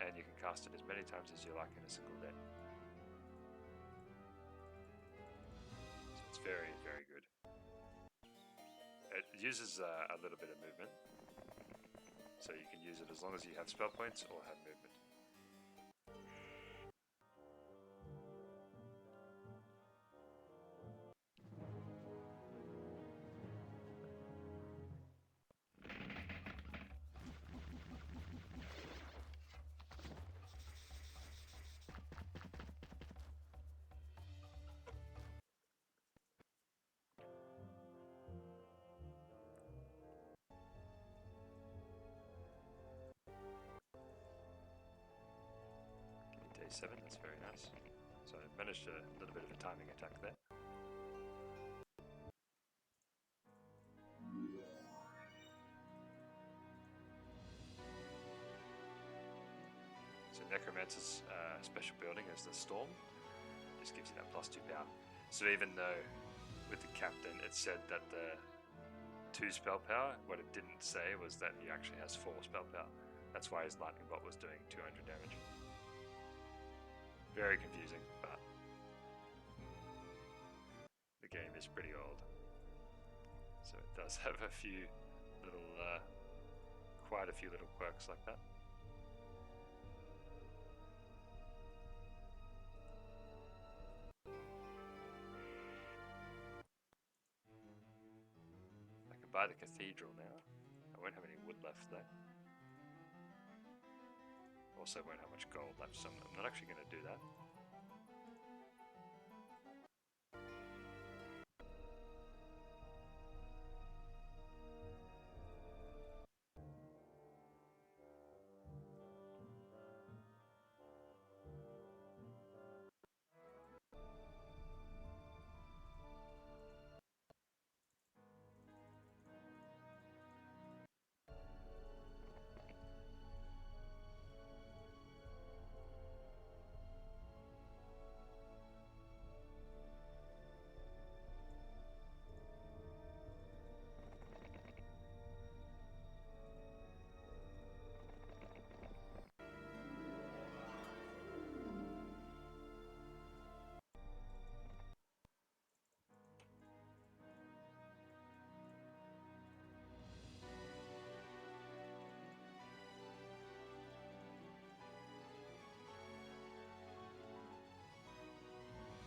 and you can cast it as many times as you like in a single day. So it's very, very good. It uses a little bit of movement, so you can use it as long as you have spell points or have movement. Day 7, that's very nice. So I managed a little bit of a timing attack there. So Necromancer's special building is the Storm. Just gives you that +2 power. So even though with the Captain it said that the 2 spell power, what it didn't say was that he actually has 4 spell power. That's why his lightning bolt was doing 200 damage. Very confusing, but the game is pretty old. So it does have a few little, quite a few little quirks like that. I can buy the cathedral now. I won't have any wood left though. Also won't have much gold left, so I'm not actually going to do that.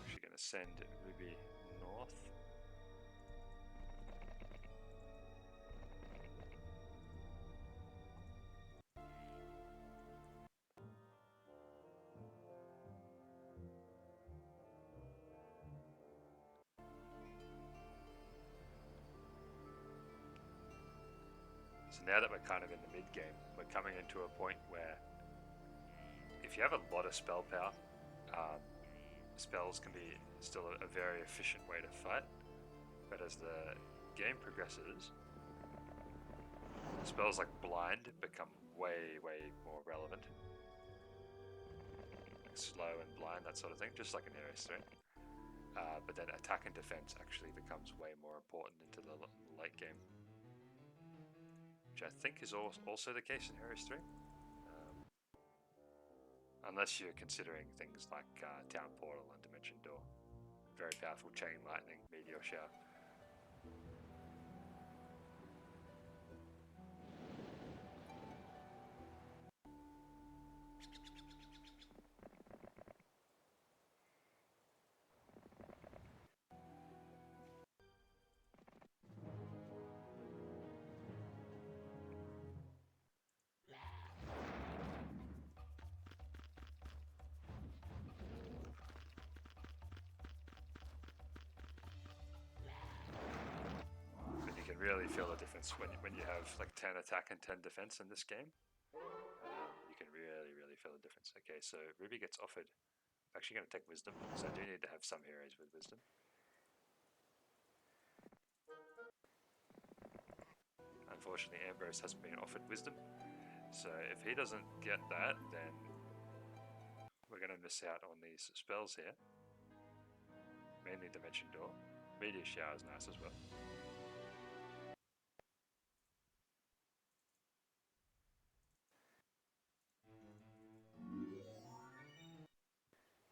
Actually going to send Ruby north. So now that we're kind of in the mid game, we're coming into a point where if you have a lot of spell power, spells can be still a very efficient way to fight. But as the game progresses, spells like Blind become way, way more relevant. Like Slow and Blind, that sort of thing, just like an Ares threat. But then attack and defense actually becomes way more important into the late game. Which I think is also the case in Ares 3. Unless you're considering things like Town Portal and Dimension Door. Very powerful Chain Lightning, Meteor Shower. Really feel the difference when you have like 10 attack and 10 defense in this game. You can really feel the difference. Okay, so Ruby gets offered. I'm actually going to take Wisdom, so I do need to have some heroes with Wisdom. Unfortunately, Ambrose hasn't been offered Wisdom, so if he doesn't get that, then we're going to miss out on these spells here. Mainly Dimension Door. Meteor Shower is nice as well.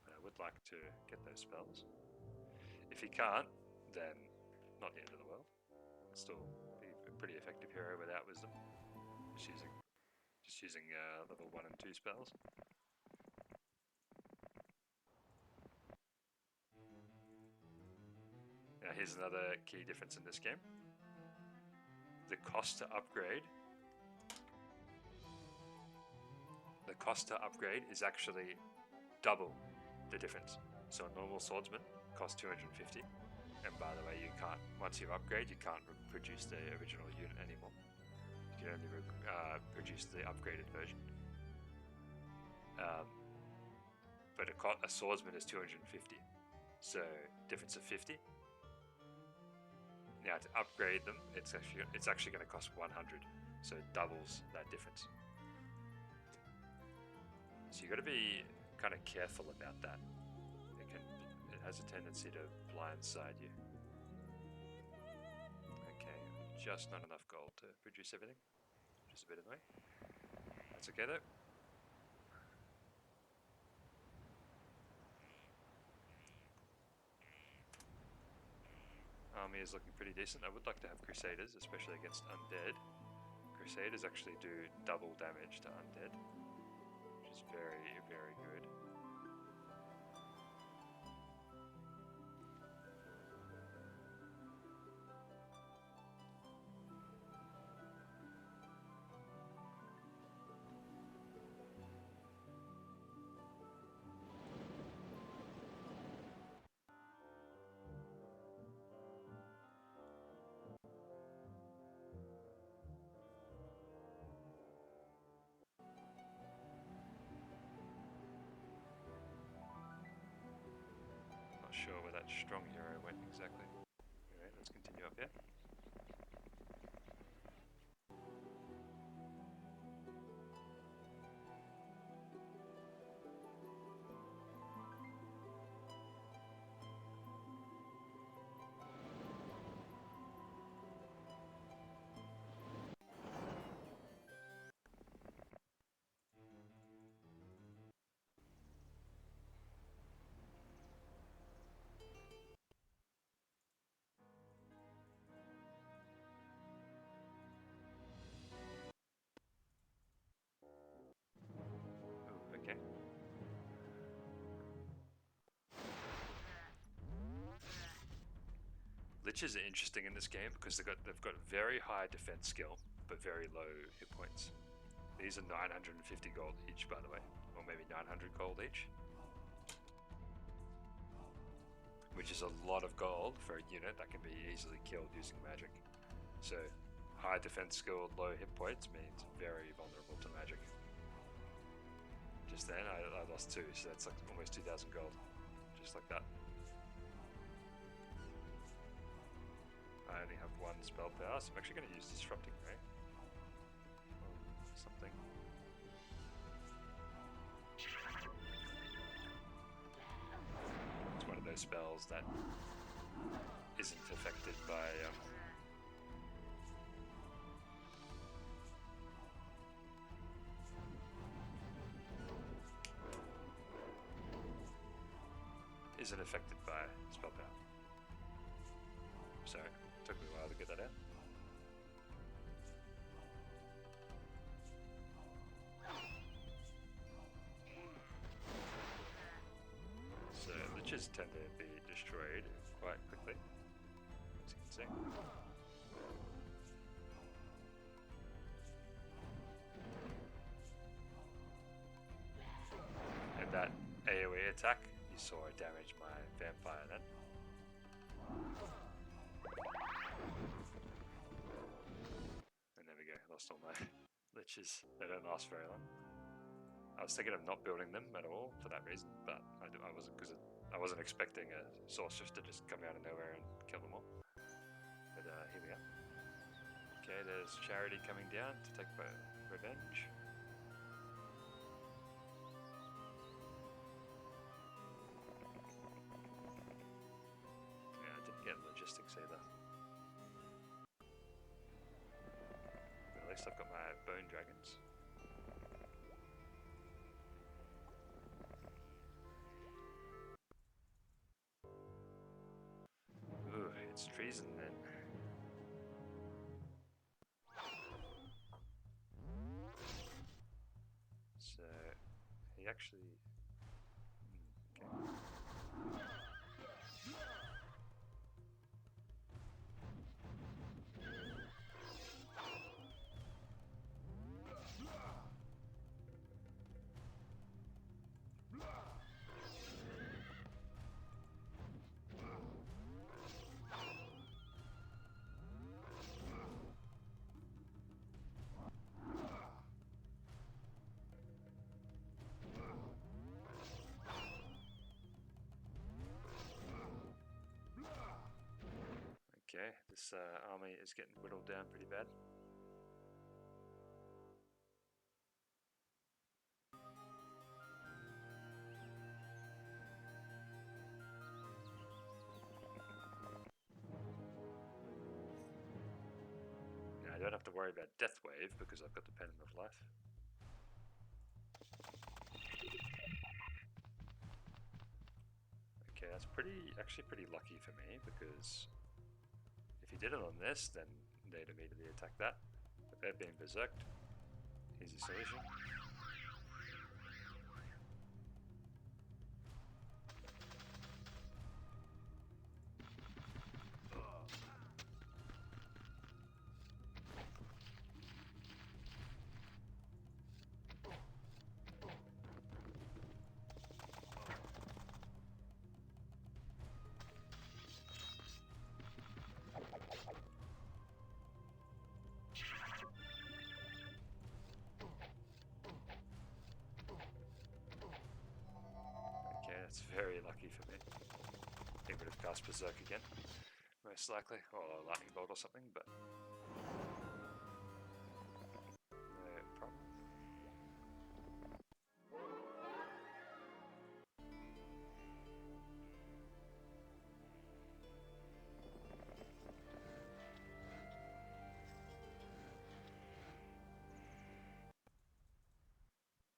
I would like to get those spells. If he can't, then not the end of the world. It's still be a pretty effective hero without Wisdom. Just using level 1 and 2 spells. Now here's another key difference in this game. The cost to upgrade is actually double the difference. So a normal swordsman costs 250, and by the way, you can't, once you upgrade, you can't produce the original unit anymore. You can only produce the upgraded version. But a swordsman is 250, so difference of 50. Now to upgrade them, it's actually going to cost 100, so it doubles that difference. So you got to be kind of careful about that. It has a tendency to blindside you. Okay, just not enough gold to produce everything. Just a bit annoying. That's okay though. Army is looking pretty decent. I would like to have Crusaders, especially against Undead. Crusaders actually do double damage to Undead, which is very, very good. Sure where that strong hero went exactly. Anyway, let's continue up here. Okay. Liches are interesting in this game because they've got very high defense skill but very low hit points. These are 950 gold each, by the way, or maybe 900 gold each, which is a lot of gold for a unit that can be easily killed using magic. So high defense skill, low hit points means very vulnerable to magic. Just then I lost 2, so that's like almost 2,000 gold, just like that. I only have 1 spell power, so I'm actually going to use Disrupting Ray. Or something. It's one of those spells that isn't affected by spell power. So, it took me a while to get that out. So, liches tend to be destroyed quite quickly, as you can see. And that AoE attack, you saw it damage my vampire then. And there we go, lost all my liches. They don't last very long. I was thinking of not building them at all for that reason, but I wasn't, because I wasn't expecting a sorceress to just come out of nowhere and kill them all. But here we are. Okay, there's Charity coming down to take revenge. Yeah, I didn't get logistics either. But at least I've got my bone dragons. Ooh, it's treason then. So, he actually... okay. Okay, this army is getting whittled down pretty bad. Now, I don't have to worry about Death Wave because I've got the Pendant of Life. Okay, that's actually pretty lucky for me, because if he did it on this, then they'd immediately attack that. But they're being berserked. Easy solution. Okay, that's very lucky for me. He would have cast Berserk again, most likely, or a Lightning Bolt or something, but no problem.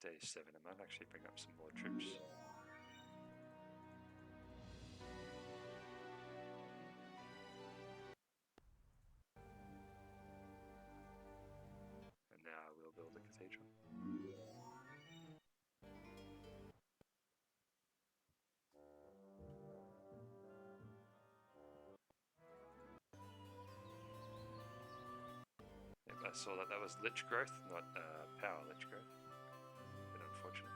Day 7, I might actually bring up some more troops. And now we'll build a cathedral. Yep, I saw that was Lich growth, not power Lich growth. Bit unfortunate.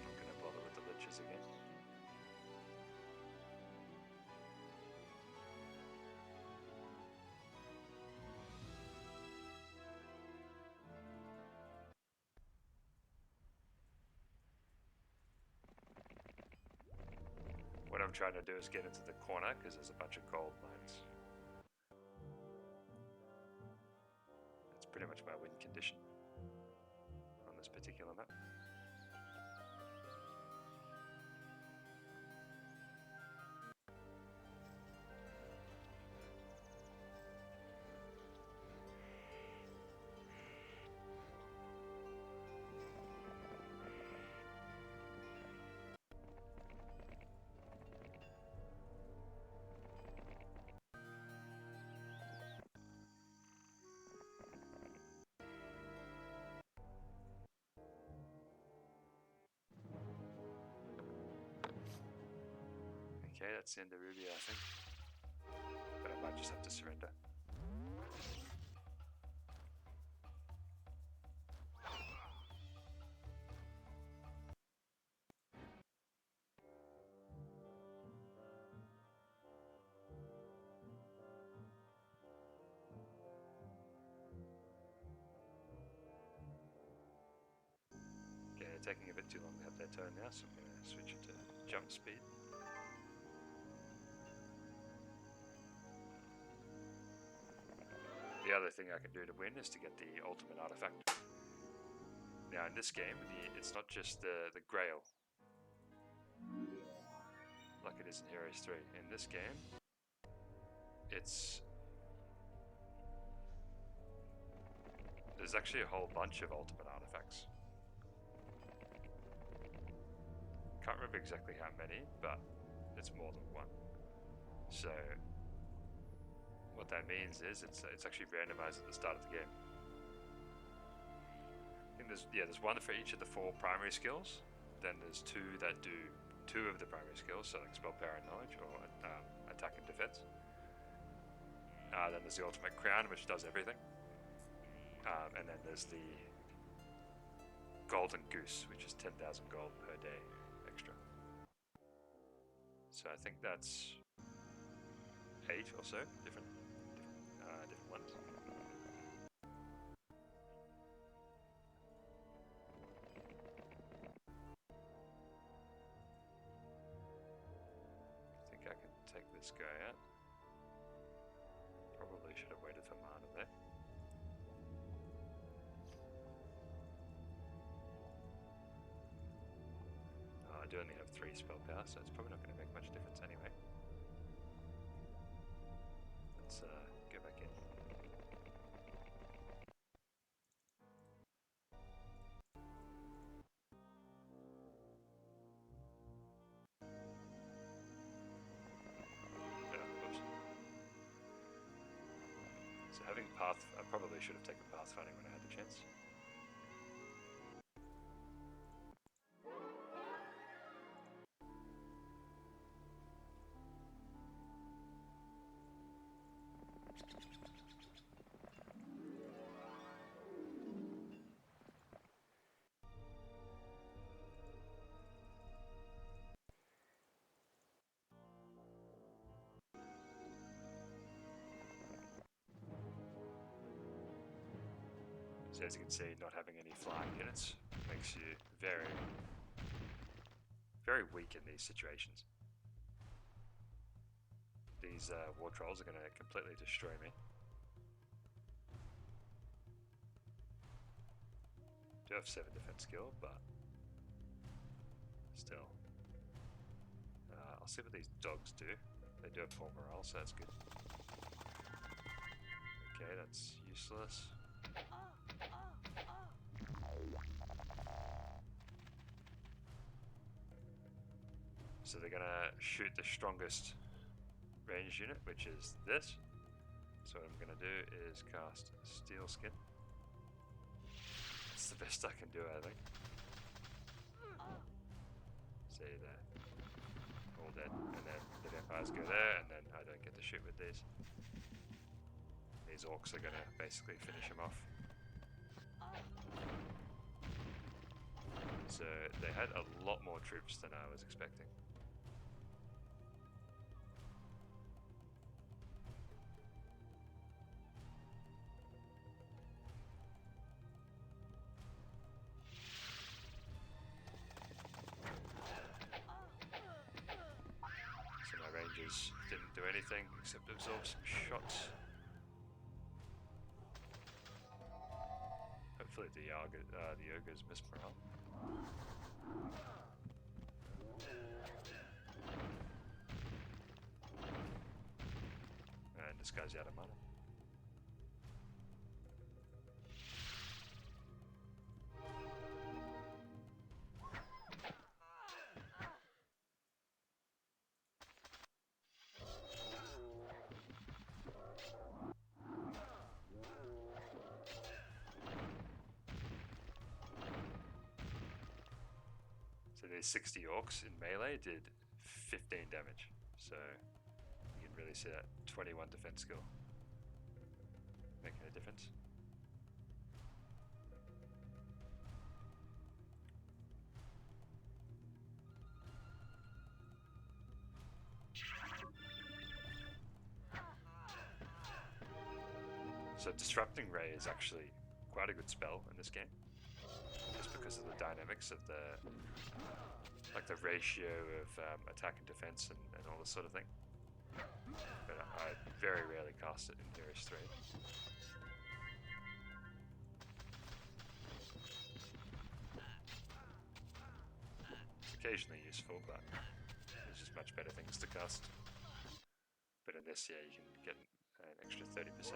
Not gonna bother with the Liches again. What I'm trying to do is get into the corner because there's a bunch of gold mines. That's pretty much my win condition on this particular map. Okay, that's the end of Ruby, I think. But I might just have to surrender. taking a bit too long to have their turn now, so I'm going to switch it to jump speed. The other thing I can do to win is to get the ultimate artifact. Now in this game, it's not just the Grail, like it is in Heroes 3. In this game, there's actually a whole bunch of ultimate artifacts. Can't remember exactly how many, but it's more than one. So what that means is it's actually randomized at the start of the game. I think there's one for each of the 4 primary skills. Then there's 2 that do 2 of the primary skills, so like spell, power, and knowledge, or attack and defense. Then there's the ultimate crown, which does everything. And then there's the golden goose, which is 10,000 gold per day extra. So I think that's 8 or so different ones. I think I can take this guy out. Probably should have waited for mana there. I do only have 3 spell power, so it's probably not going to make much difference anyway. Let's go back in. Oops. So having path, I probably should have taken pathfinding when I had the chance. So as you can see, not having any flying units makes you very, very weak in these situations. These war trolls are going to completely destroy me. Do have 7 defense skill, but still. I'll see what these dogs do. They do have 4 morale, so that's good. Okay, that's useless. So they're gonna shoot the strongest ranged unit, which is this. So what I'm gonna do is cast Steel Skin. It's the best I can do, I think. See there, all dead, and then the vampires go there, and then I don't get to shoot with these. These orcs are gonna basically finish him off. So they had a lot more troops than I was expecting. So my rangers didn't do anything except absorb some shots. Hopefully the ogres miss morale. And this guy's out of mana. So these 60 orcs in melee did 15 damage. So you can really see that 21 defense skill making a difference. So Disrupting Ray is actually quite a good spell in this game, just because of the dynamics of the like the ratio of attack and defense and all this sort of thing. But I very rarely cast it in Heroes 3. It's occasionally useful, but there's just much better things to cast. But in this, yeah, you can get an extra 30%.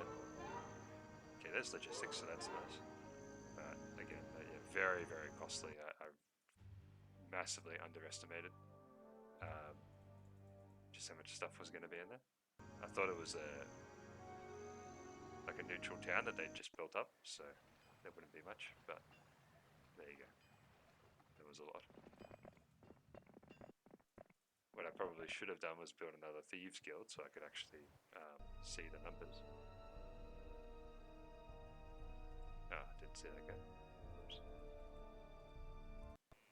Okay, there's logistics, so that's nice. But again, yeah, very, very costly. I massively underestimated just how much stuff was going to be in there. I thought it was like a neutral town that they'd just built up, so there wouldn't be much, but there you go. There was a lot. What I probably should have done was build another Thieves Guild so I could actually see the numbers. Oh, didn't see that guy. Oops.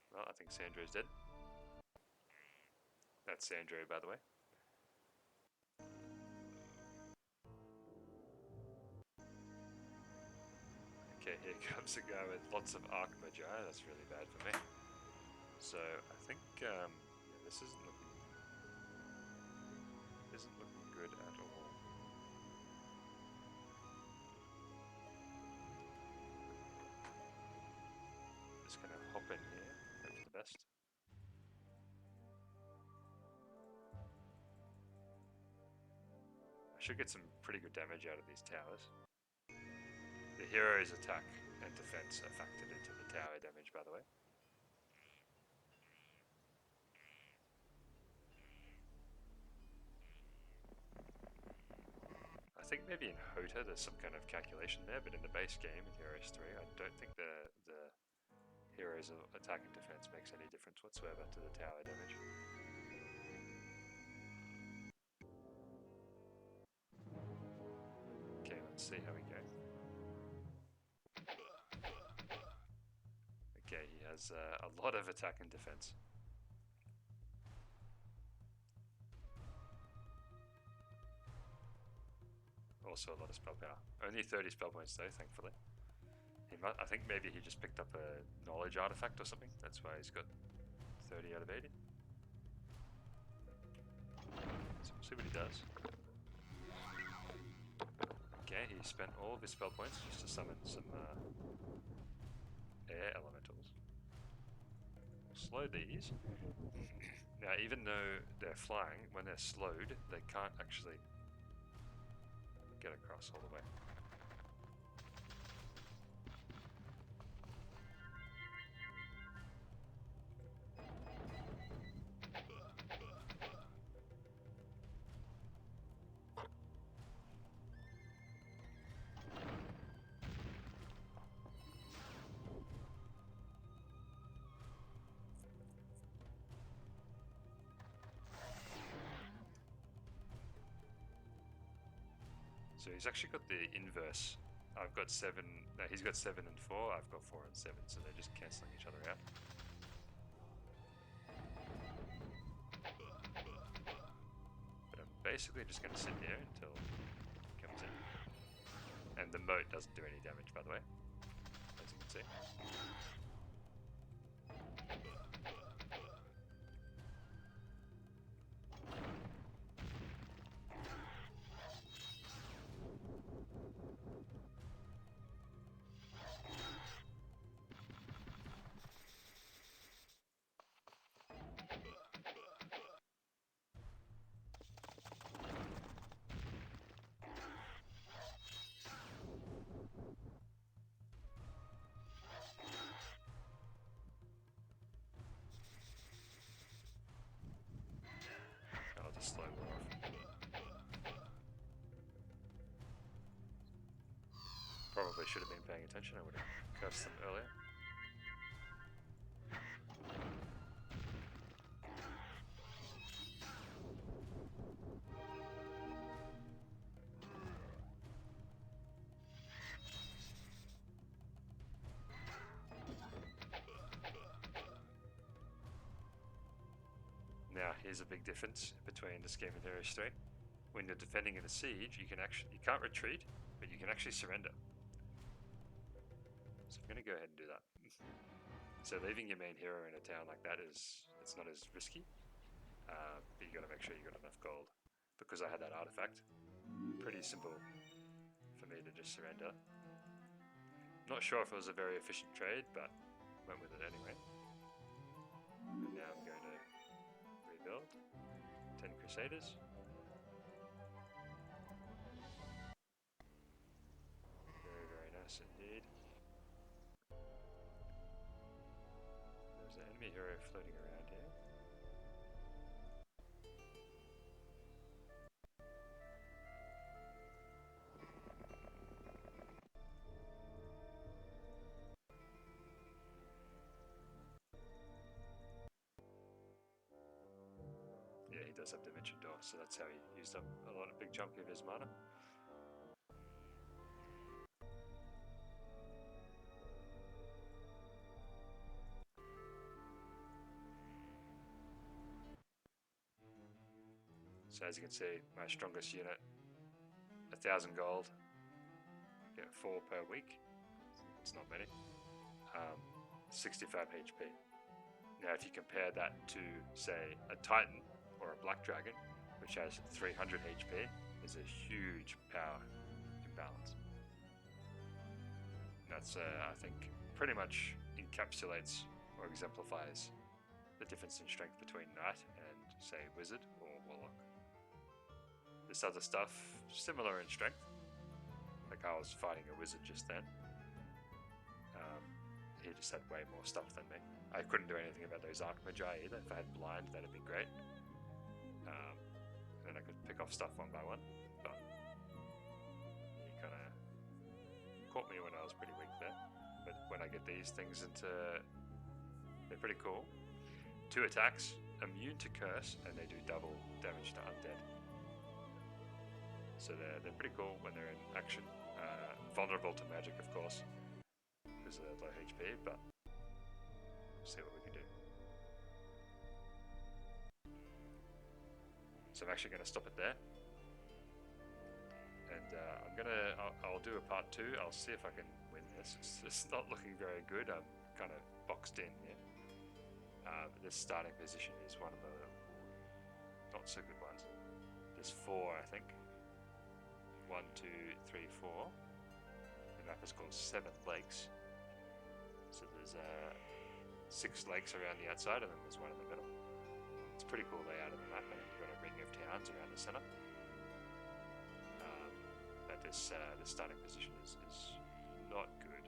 Well, I think Sandro's dead. That's Sandro, by the way. Okay, here comes a guy with lots of Arc Magi. That's really bad for me. So I think yeah, this isn't looking good at all. Just gonna hop in here, hope for the best. I should get some pretty good damage out of these towers. The hero's attack and defense are factored into the tower damage, by the way. I think maybe in HOTA there's some kind of calculation there, but in the base game in Heroes 3, I don't think the hero's attack and defense makes any difference whatsoever to the tower damage. Okay, let's see how we go. Okay, he has a lot of attack and defense. Also a lot of spell power. Only 30 spell points though, thankfully. I think maybe he just picked up a knowledge artifact or something. That's why he's got 30 out of 80. So we'll see what he does. Okay, he spent all of his spell points just to summon some air elementals. We'll slow these. Now, even though they're flying, when they're slowed, they can't actually get across all the way. So he's actually got the inverse. I've got 7, no, he's got 7 and 4, I've got 4 and 7, so they're just cancelling each other out. But I'm basically just going to sit here until he comes in. And the moat doesn't do any damage, by the way, as you can see. I'll just slow more off. Probably should have been paying attention, I would have cursed them earlier. Now, here's a big difference between this game and Heroes 3. When you're defending in a siege, you can't retreat, but you can actually surrender. So I'm going to go ahead and do that. So leaving your main hero in a town like that it's not as risky, but you got to make sure you got enough gold. Because I had that artifact, pretty simple for me to just surrender. Not sure if it was a very efficient trade, but went with it anyway. And now I'm going to rebuild 10 Crusaders. Very, very nice indeed. There's an enemy hero floating around here. Yeah, he does have Dimension Door, so that's how he used up a big chunk of his mana. So as you can see, my strongest unit, 1,000 gold, get 4 per week. It's not many. 65 HP. Now, if you compare that to, say, a Titan or a Black Dragon, which has 300 HP, there's a huge power imbalance. That's, I think, pretty much encapsulates or exemplifies the difference in strength between Knight and, say, Wizard or Warlock. This other stuff, similar in strength. Like I was fighting a Wizard just then. He just had way more stuff than me. I couldn't do anything about those Arc Magi either. If I had Blind, that'd be great. Then I could pick off stuff one by one. But he kind of caught me when I was pretty weak there. But when I get these things they're pretty cool. 2 attacks, immune to curse, and they do double damage to undead. So they're pretty cool when they're in action. Vulnerable to magic, of course, because of low HP, but we'll see what we can do. So I'm actually going to stop it there, and I'll do a part 2. I'll see if I can win this. It's not looking very good. I'm kind of boxed in here. But this starting position is one of the not so good ones. There's 4, I think. 1, 2, 3, 4. The map is called 7 Lakes. So there's 6 lakes around the outside, and then there's one in the middle. It's a pretty cool layout of the map, and you've got a ring of towns around the center. But this starting position is not good.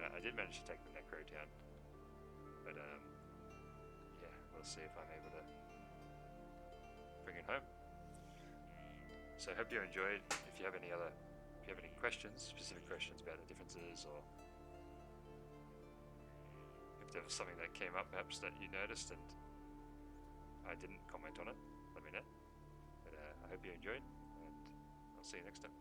I did manage to take the Necro town, but yeah, we'll see if I'm able to bring it home. So I hope you enjoyed. If you have any questions, specific questions about the differences, or if there was something that came up perhaps that you noticed and I didn't comment on it, let me know. But I hope you enjoyed, and I'll see you next time.